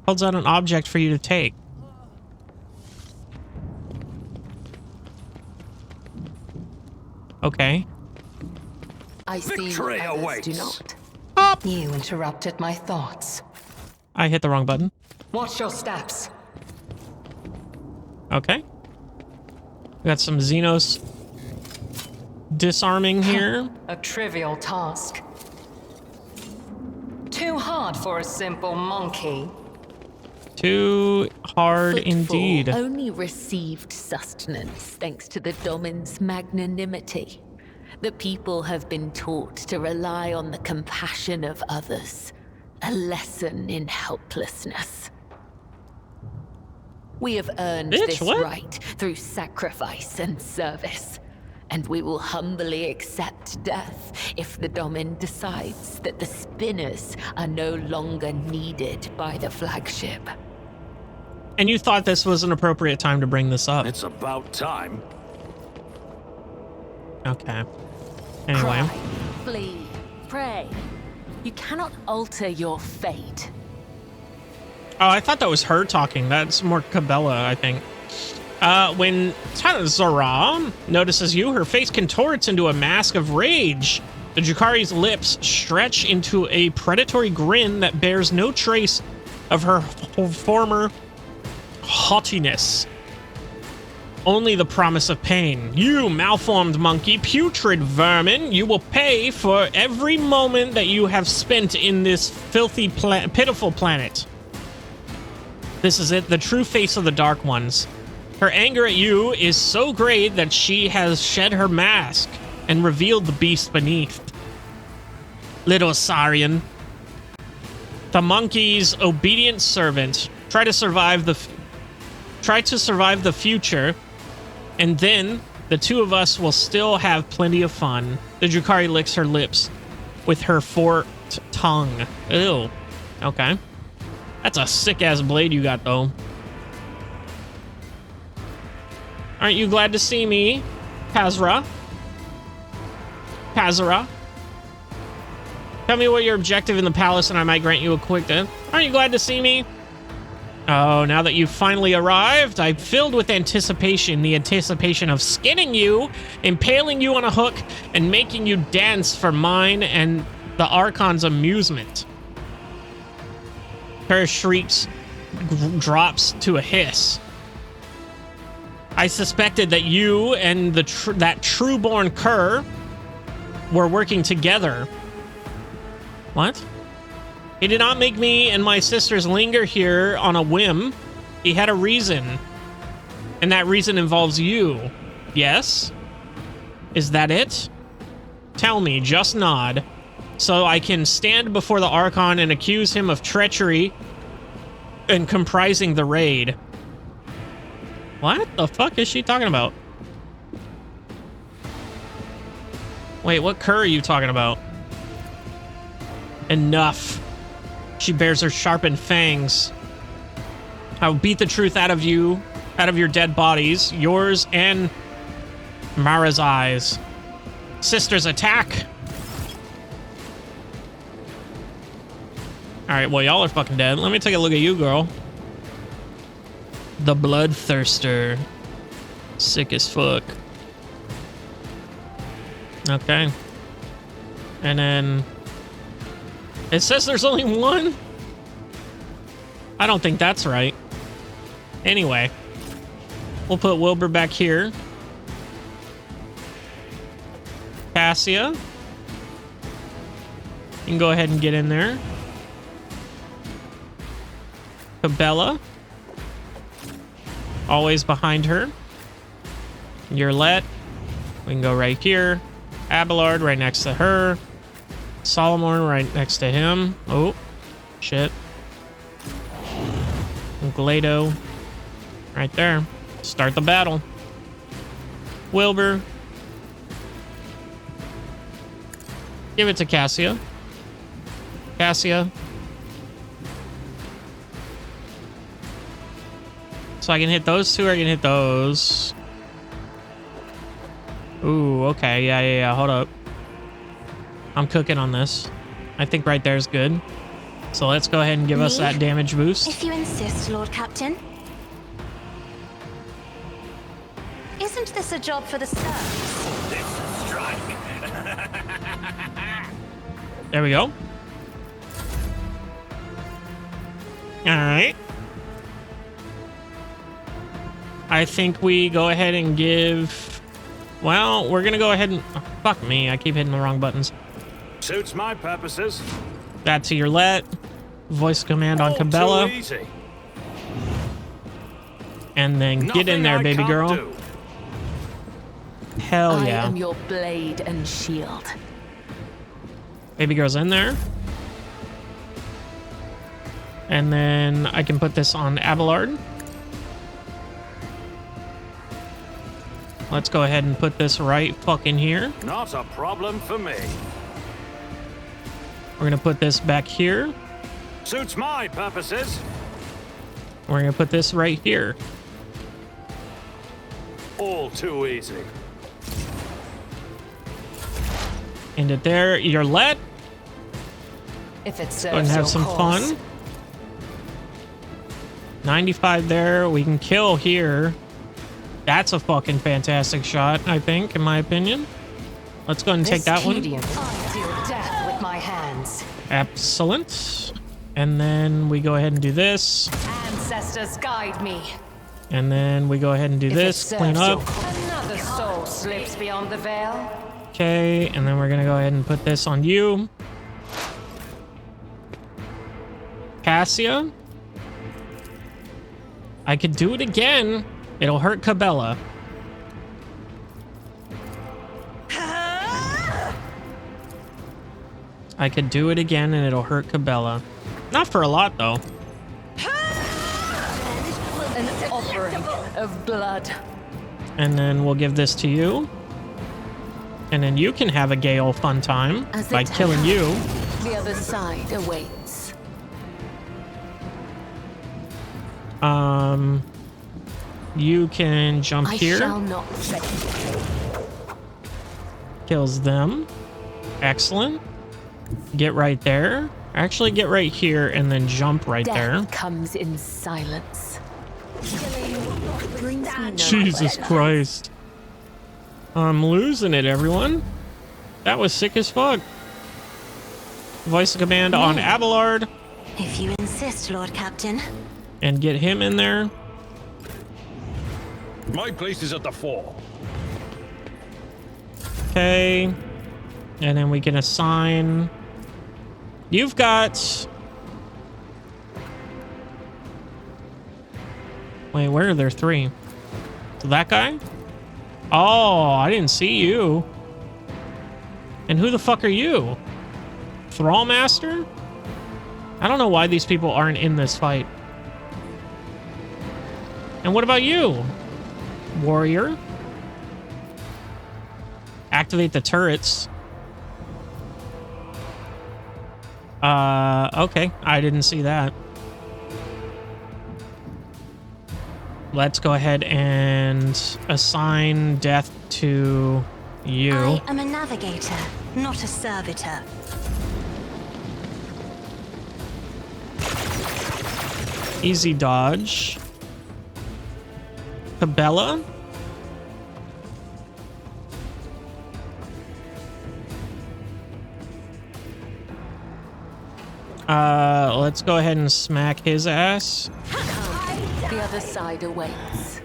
Speaker 1: Holds out an object for you to take. Okay.
Speaker 5: I see
Speaker 2: Victory
Speaker 5: what others
Speaker 2: awaits.
Speaker 5: do not.
Speaker 1: Up!
Speaker 5: You interrupted my thoughts.
Speaker 1: I hit the wrong button.
Speaker 5: Watch your steps.
Speaker 1: Okay. We got some Xenos disarming here.
Speaker 5: A trivial task. Too hard for a simple monkey.
Speaker 1: Too hard
Speaker 6: Footfall
Speaker 1: indeed.
Speaker 6: only received sustenance thanks to the Domin's magnanimity. The people have been taught to rely on the compassion of others, a lesson in helplessness. We have earned
Speaker 1: Bitch,
Speaker 6: this
Speaker 1: what?
Speaker 6: right through sacrifice and service, and we will humbly accept death if the Domin decides that the spinners are no longer needed by the flagship.
Speaker 1: And you thought this was an appropriate time to bring this up.
Speaker 2: It's about time.
Speaker 1: Okay. Anyway.
Speaker 6: Cry, flee, pray. You cannot alter your fate.
Speaker 1: Oh, I thought that was her talking. That's more Cabela, I think. When Zara notices you, her face contorts into a mask of rage. The Jukari's lips stretch into a predatory grin that bears no trace of her former haughtiness. Only the promise of pain. You malformed monkey, putrid vermin, you will pay for every moment that you have spent in this filthy, pitiful planet. This is it, the true face of the Dark Ones. Her anger at you is so great that she has shed her mask and revealed the beast beneath. Little Saurian. The monkey's obedient servant. Try to survive the future, and then the two of us will still have plenty of fun. The Jukari licks her lips with her forked tongue. Ew. Okay. That's a sick-ass blade you got, though. Aren't you glad to see me, Pazra? Pazra? Tell me what your objective in the palace and I might grant you a quick death. Aren't you glad to see me? Oh, now that you've finally arrived, I'm filled with anticipation. The anticipation of skinning you, impaling you on a hook, and making you dance for mine and the Archon's amusement. Her shrieks drops to a hiss. I suspected that you and that true-born cur were working together. What? He did not make me and my sisters linger here on a whim. He had a reason. And that reason involves you. Yes? Is that it? Tell me, just nod. So I can stand before the Archon and accuse him of treachery and comprising the raid. What the fuck is she talking about? Wait, what cur are you talking about? Enough. She bears her sharpened fangs. I will beat the truth out of you, out of your dead bodies, yours and Mara's eyes. Sisters, attack! Alright, well, y'all are fucking dead. Let me take a look at you, girl. The Bloodthirster. Sick as fuck. Okay. And then... it says there's only one? I don't think that's right. Anyway. We'll put Wilbur back here. Cassia. You can go ahead and get in there. Cabela. Always behind her. Yurlet. We can go right here. Abelard right next to her. Solomon right next to him. Oh, shit. Glado right there. Start the battle. Wilbur. Give it to Cassia. Cassia. So I can hit those two, or I can hit those. Ooh, okay. Yeah. Hold up. I'm cooking on this. I think right there is good. So let's go ahead and give us that damage boost.
Speaker 4: If you insist, Lord Captain. Isn't this a job for the service?
Speaker 2: This strike.
Speaker 1: There we go. All right. I think we go ahead and give... Well, we're going to go ahead and... Oh, fuck me. I keep hitting the wrong buttons.
Speaker 2: Suits my purposes.
Speaker 1: That to Yurlet. Voice command on
Speaker 2: All
Speaker 1: Cabela.
Speaker 2: too easy.
Speaker 1: And then get in
Speaker 2: Nothing
Speaker 1: there,
Speaker 2: I
Speaker 1: baby
Speaker 2: can't
Speaker 1: girl.
Speaker 2: do.
Speaker 1: Hell
Speaker 6: I
Speaker 1: yeah.
Speaker 6: am your blade and shield.
Speaker 1: Baby girl's in there. And then I can put this on Abelard. Let's go ahead and put this right fucking here.
Speaker 2: Not a problem for me.
Speaker 1: We're gonna put this back here.
Speaker 2: Suits my purposes.
Speaker 1: We're gonna put this right here.
Speaker 2: All too easy.
Speaker 1: End it there. Yurlet.
Speaker 5: If it
Speaker 1: Go
Speaker 5: serves
Speaker 1: ahead and have
Speaker 5: your
Speaker 1: some
Speaker 5: cause.
Speaker 1: fun. 95 there. We can kill here. That's a fucking fantastic shot, I think, in my opinion. Let's go ahead and take
Speaker 5: This
Speaker 1: that one.
Speaker 5: tedium, I deal death with my hands.
Speaker 1: Excellent. And then we go ahead and do this.
Speaker 5: Ancestors guide me.
Speaker 1: And then we go ahead and do
Speaker 5: If
Speaker 1: this.
Speaker 5: it
Speaker 1: Clean
Speaker 5: serves
Speaker 1: up.
Speaker 5: your cause. Another soul slips beyond the veil.
Speaker 1: Okay. And then we're going to go ahead and put this on you. Cassia. I could do it again. It'll hurt Cabela. I could do it again and it'll hurt Cabela. Not for a lot, though.
Speaker 5: An offering of blood.
Speaker 1: And then we'll give this to you. And then you can have a gay old fun time
Speaker 6: As
Speaker 1: by
Speaker 6: it
Speaker 1: killing
Speaker 6: turns,
Speaker 1: you.
Speaker 6: The other side awaits.
Speaker 1: You can jump
Speaker 6: I
Speaker 1: here.
Speaker 6: shall not fail.
Speaker 1: Kills them. Excellent. Get right there. Actually, get right here and then jump right
Speaker 6: Death
Speaker 1: there.
Speaker 6: comes in silence. Brings me no
Speaker 1: Jesus
Speaker 6: pleasure.
Speaker 1: Christ. I'm losing it, everyone. That was sick as fuck. Voice of command on Abelard.
Speaker 4: If you insist, Lord Captain.
Speaker 1: And get him in there.
Speaker 3: My place is at the fore.
Speaker 1: Okay. And then we can assign... You've got... Wait, where are there three? So that guy? Oh, I didn't see you. And who the fuck are you? Thrall Master? I don't know why these people aren't in this fight. And what about you? Warrior? Activate the turrets. Okay. I didn't see that. Let's go ahead and assign death to you.
Speaker 4: I am a navigator, not a servitor.
Speaker 1: Easy dodge. Cabela. Let's go ahead and smack his ass.
Speaker 6: The other side awaits.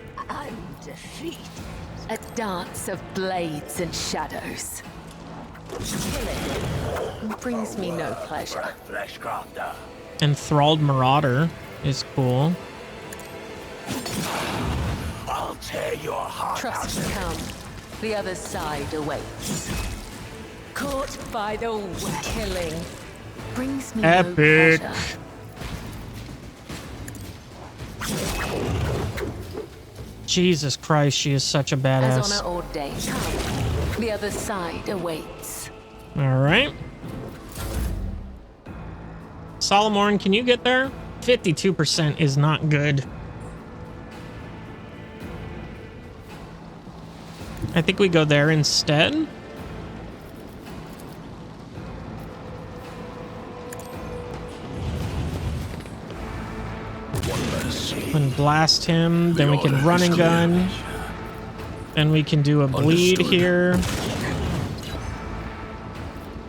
Speaker 6: A dance of blades and shadows. Killing brings me no pleasure.
Speaker 1: Enthralled Marauder is cool.
Speaker 7: I'll tear your heart
Speaker 6: Trust to come. The other side awaits. Caught by the web. Killing brings me
Speaker 1: Epic.
Speaker 6: no pleasure.
Speaker 1: Jesus Christ, she is such a
Speaker 6: As
Speaker 1: badass.
Speaker 6: honor ordained. Come. The other side awaits.
Speaker 1: All right. Solomorn, can you get there? 52% is not good. I think we go there instead. And blast him. Then we can run and gun. Then we can do a bleed here.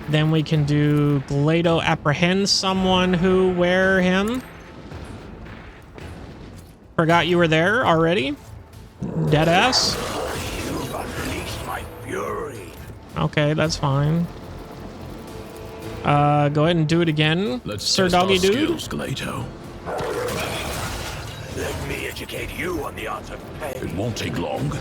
Speaker 1: Then we can do Glado apprehend someone who wear him. Forgot you were there already. Deadass.
Speaker 7: You've unleashed my fury.
Speaker 1: Okay, that's fine. Go ahead and do it again,
Speaker 3: Let's
Speaker 1: Sir
Speaker 3: test our
Speaker 1: Doggy Dude.
Speaker 3: skills, Glato.
Speaker 7: Let me educate you on the art of pain.
Speaker 3: It won't take long.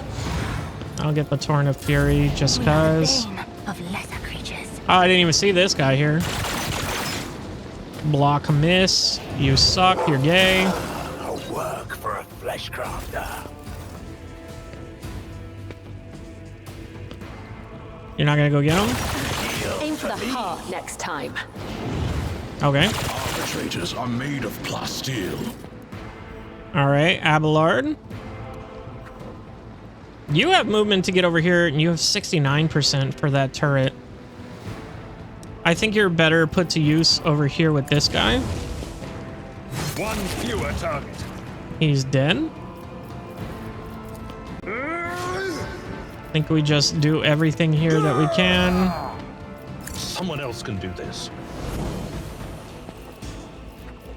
Speaker 1: I'll get the Torrent of Fury just cause.
Speaker 4: Bane of lesser creatures.
Speaker 1: Oh, I didn't even see this guy here. Block miss. You suck. You're gay.
Speaker 7: A work for a flesh crafter.
Speaker 1: You're not gonna go get him?
Speaker 6: Aim for the heart next time.
Speaker 1: Okay.
Speaker 3: Arbitrators are made of plasteel.
Speaker 1: All right, Abelard. You have movement to get over here, and you have 69% for that turret. I think you're better put to use over here with this guy.
Speaker 2: One fewer target.
Speaker 1: He's dead. I think we just do everything here that we can.
Speaker 3: Someone else can do this.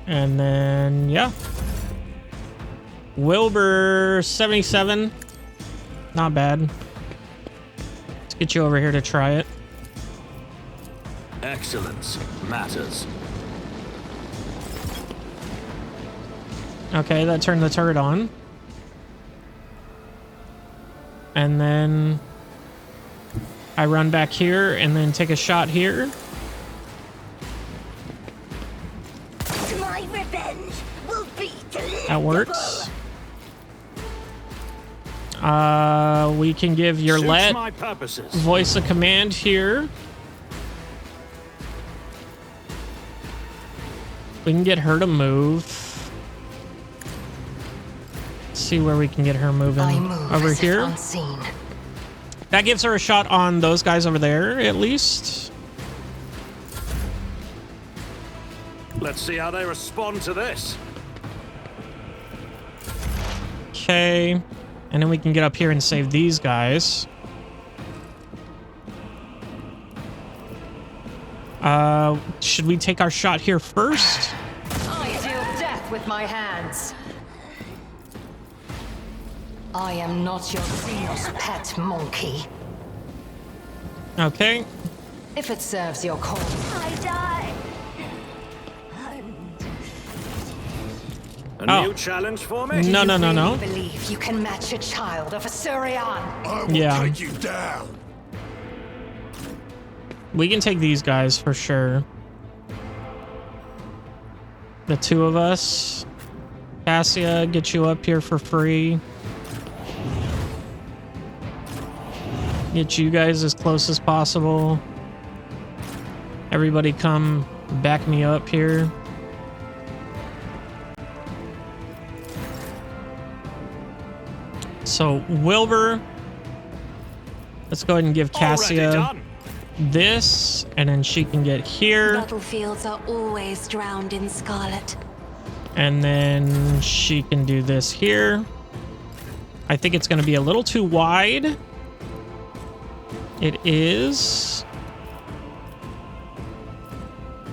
Speaker 1: And then, yeah. Wilbur, 77. Not bad. Let's get you over here to try it.
Speaker 2: Excellence matters.
Speaker 1: Okay, that turned the turret on. And then I run back here and then take a shot here.
Speaker 4: My revenge will be deliverable.
Speaker 1: That works. We can give your
Speaker 2: Suits
Speaker 1: let
Speaker 2: my purposes.
Speaker 1: voice a command here. We can get her to move. See where we can get her moving.
Speaker 5: I move
Speaker 1: Over
Speaker 5: as if
Speaker 1: here.
Speaker 5: unseen.
Speaker 1: That gives her a shot on those guys over there, at least.
Speaker 2: Let's see how they respond to this.
Speaker 1: Okay. And then we can get up here and save these guys. Should we take our shot here first?
Speaker 5: I deal death with my hands. I am not your Xenos pet monkey.
Speaker 1: Okay.
Speaker 5: If it serves your cause.
Speaker 4: I die.
Speaker 2: A new challenge for me?
Speaker 1: No, no, no, no.
Speaker 5: Believe you can match a child of a Surian.
Speaker 7: I will
Speaker 1: Yeah.
Speaker 7: take you down.
Speaker 1: We can take these guys for sure. The two of us. Cassia, get you up here for free. Get you guys as close as possible. Everybody come back me up here. So, Wilbur. Let's go ahead and give
Speaker 2: Already
Speaker 1: Cassia
Speaker 2: done.
Speaker 1: this, and then she can get here.
Speaker 4: Battlefields are always drowned in scarlet.
Speaker 1: And then she can do this here. I think it's going to be a little too wide. It is.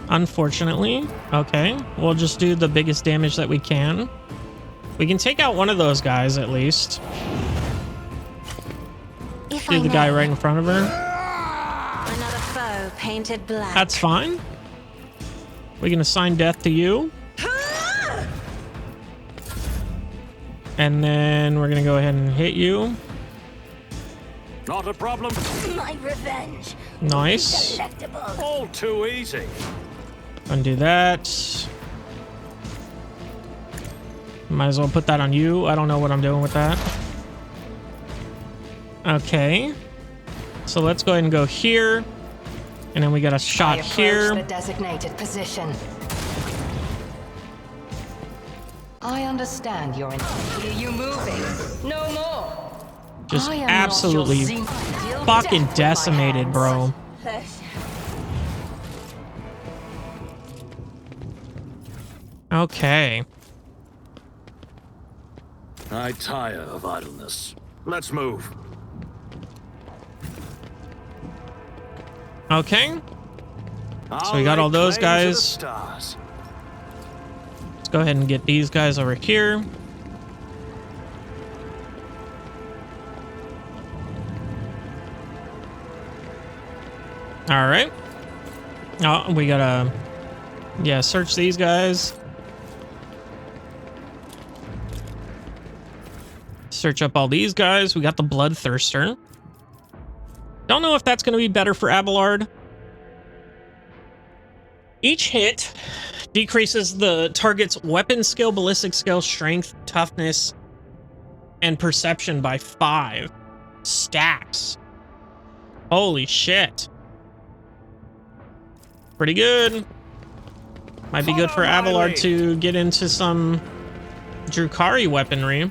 Speaker 1: Unfortunately. Okay, we'll just do the biggest damage that we can. We can take out one of those guys at least.
Speaker 4: If
Speaker 1: See
Speaker 4: I
Speaker 1: the guy
Speaker 4: may.
Speaker 1: right in front of her?
Speaker 4: Another foe painted black.
Speaker 1: That's fine. We can assign death to you. And then we're gonna go ahead and hit you.
Speaker 2: Not a problem.
Speaker 4: My revenge.
Speaker 1: Nice.
Speaker 4: Delectable.
Speaker 2: All too easy.
Speaker 1: Undo that. Might as well put that on you. I don't know what I'm doing with that. Okay. So let's go ahead and go here. And then we got a shot
Speaker 5: I approach
Speaker 1: here.
Speaker 5: the designated position. I understand you're in. Hear you moving. No more.
Speaker 1: Just
Speaker 5: I am
Speaker 1: absolutely
Speaker 5: not your Xena. Deal
Speaker 1: fucking
Speaker 5: death with my
Speaker 1: decimated,
Speaker 5: hands.
Speaker 1: bro. Okay.
Speaker 3: I tire of idleness. Let's move.
Speaker 1: Okay.
Speaker 2: I'll
Speaker 1: we got
Speaker 2: lay
Speaker 1: all those
Speaker 2: claim to the
Speaker 1: guys.
Speaker 2: stars.
Speaker 1: Let's go ahead and get these guys over here. All right. Oh, we gotta, yeah, search these guys. Search up all these guys. We got the Bloodthirster. Don't know if that's going to be better for Abelard. Each hit decreases the target's weapon skill, ballistic skill, strength, toughness, and perception by 5 stacks. Holy shit. Pretty good. Might be good for
Speaker 2: Follow my
Speaker 1: Abelard
Speaker 2: lead.
Speaker 1: to get into some Drukhari weaponry.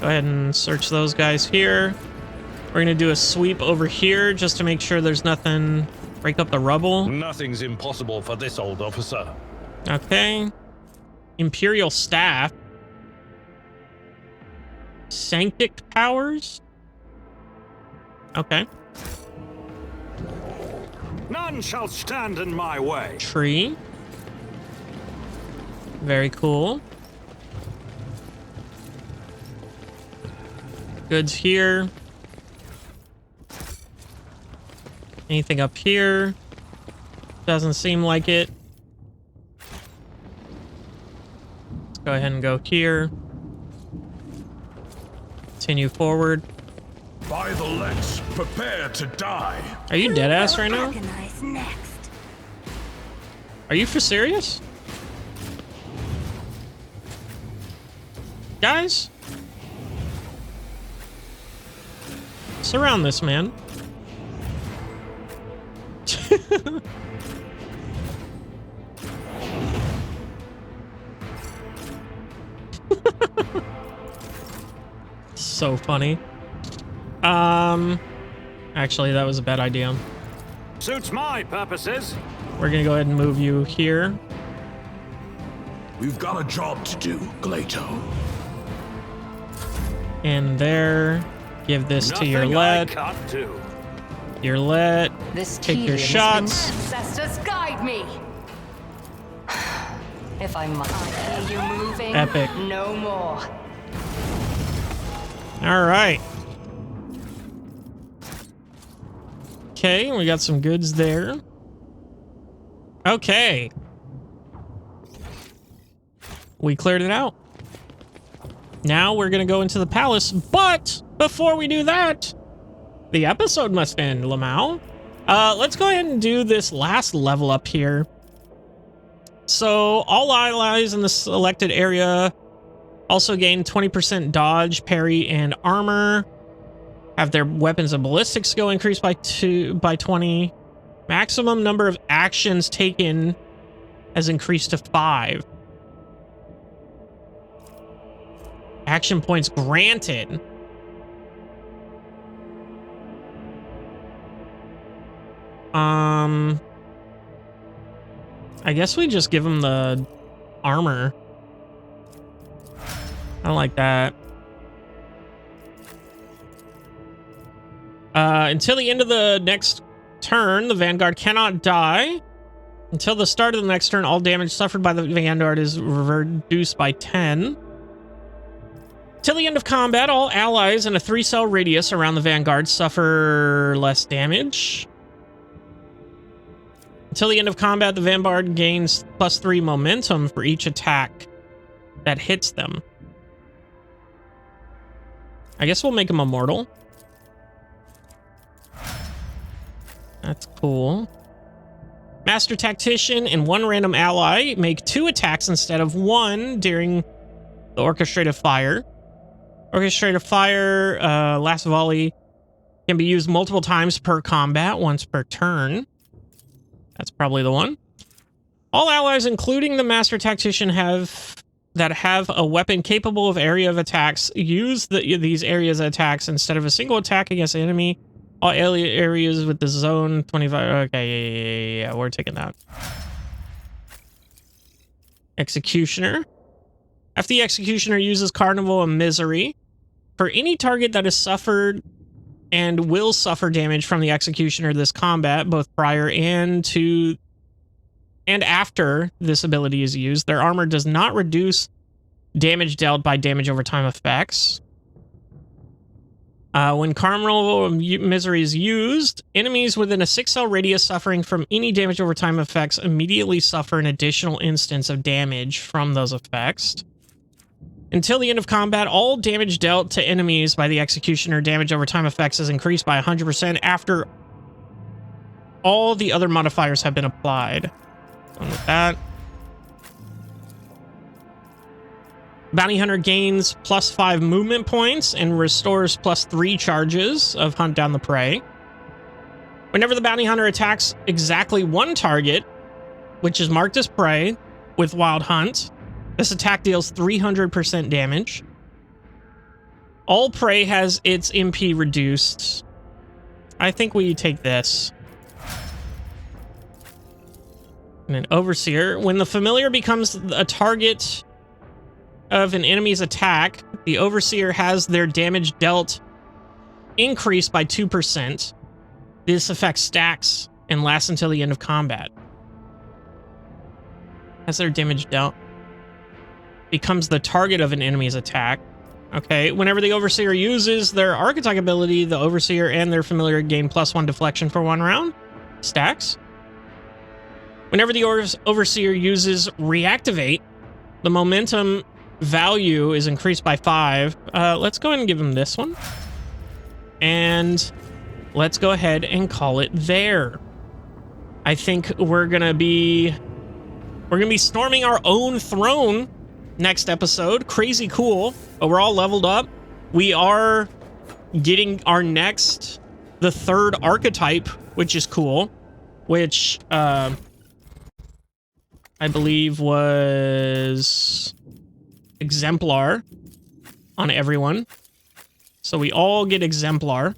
Speaker 1: Go ahead and search those guys here. We're gonna do a sweep over here just to make sure there's nothing, break up the rubble.
Speaker 3: Nothing's impossible for this old officer.
Speaker 1: Okay. Imperial Staff. Sanctic Powers. Okay.
Speaker 2: None shall stand in my way.
Speaker 1: Tree. Very cool. Goods here. Anything up here? Doesn't seem like it. Let's go ahead and go here. Continue forward.
Speaker 3: By the legs, prepare to die.
Speaker 1: Are you dead ass right now?
Speaker 4: Agonize next.
Speaker 1: Are you for serious? Guys? Surround this man. So funny. Actually, that was a bad idea.
Speaker 2: Suits my purposes.
Speaker 1: We're gonna go ahead and move you here.
Speaker 3: We've got a job to do, Glato.
Speaker 1: And there. Give this to
Speaker 2: Nothing
Speaker 1: your
Speaker 2: I
Speaker 1: lead.
Speaker 2: can't do.
Speaker 1: Your lead.
Speaker 5: This
Speaker 1: Take your
Speaker 5: Telium has
Speaker 1: shots.
Speaker 5: been- Ancestors, guide me. If I must hear you moving,
Speaker 1: Epic.
Speaker 5: no more.
Speaker 1: All right. Okay, we got some goods there. Okay. We cleared it out. Now we're going to go into the palace, but before we do that, the episode must end, Lamau. Let's go ahead and do this last level up here. So all allies in the selected area also gain 20% dodge, parry, and armor. Have their weapons and ballistic skill increased by 20. Maximum number of actions taken has increased to 5. Action points granted. I guess we just give him the armor. I don't like that. Until the end of the next turn, the Vanguard cannot die. Until the start of the next turn, all damage suffered by the Vanguard is reduced by 10. Till the end of combat, all allies in a 3-cell radius around the Vanguard suffer less damage. Until the end of combat, the Vanguard gains +3 momentum for each attack that hits them. I guess we'll make him immortal. That's cool. Master Tactician and 1 random ally make 2 attacks instead of 1 during the Orchestrated Fire. Orchestrated Fire, last volley, can be used multiple times per combat, once per turn. That's probably the one. All allies, including the Master Tactician, that have a weapon capable of area of attacks, use these areas of attacks instead of a single attack against an enemy. All areas with the zone 25. Okay, yeah, we're taking that. Executioner. After the Executioner uses Carnival of Misery, for any target that has suffered and will suffer damage from the Executioner this combat, both prior and after this ability is used, their armor does not reduce damage dealt by damage over time effects. When Carnival of Misery is used, enemies within a 6-cell radius suffering from any damage over time effects immediately suffer an additional instance of damage from those effects. Until the end of combat, all damage dealt to enemies by the Executioner damage over time effects is increased by 100% after all the other modifiers have been applied. Going with that. Bounty Hunter gains +5 movement points and restores +3 charges of Hunt Down the Prey. Whenever the Bounty Hunter attacks exactly 1 target, which is marked as prey, with Wild Hunt, this attack deals 300% damage. All prey has its MP reduced. I think we take this. And then Overseer. When the familiar becomes a target of an enemy's attack, the Overseer has their damage dealt increased by 2%. This effect stacks and lasts until the end of combat. Has their damage dealt becomes the target of an enemy's attack. Okay, whenever the Overseer uses their Archetype ability, the Overseer and their familiar gain +1 deflection for 1 round. Stacks. Whenever the Overseer uses Reactivate, the momentum value is increased by 5. Let's go ahead and give him this one. And let's go ahead and call it there. I think we're gonna be storming our own throne next episode. Crazy cool. But we're all leveled up. We are getting our next, the 3rd archetype, which is cool. Which I believe was Exemplar on everyone. So we all get Exemplar.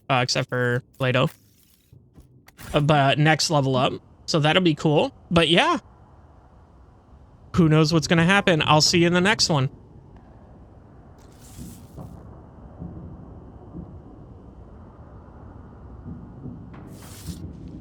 Speaker 1: Except for Plato. But next level up. So that'll be cool. But yeah. Who knows what's going to happen? I'll see you in the next one.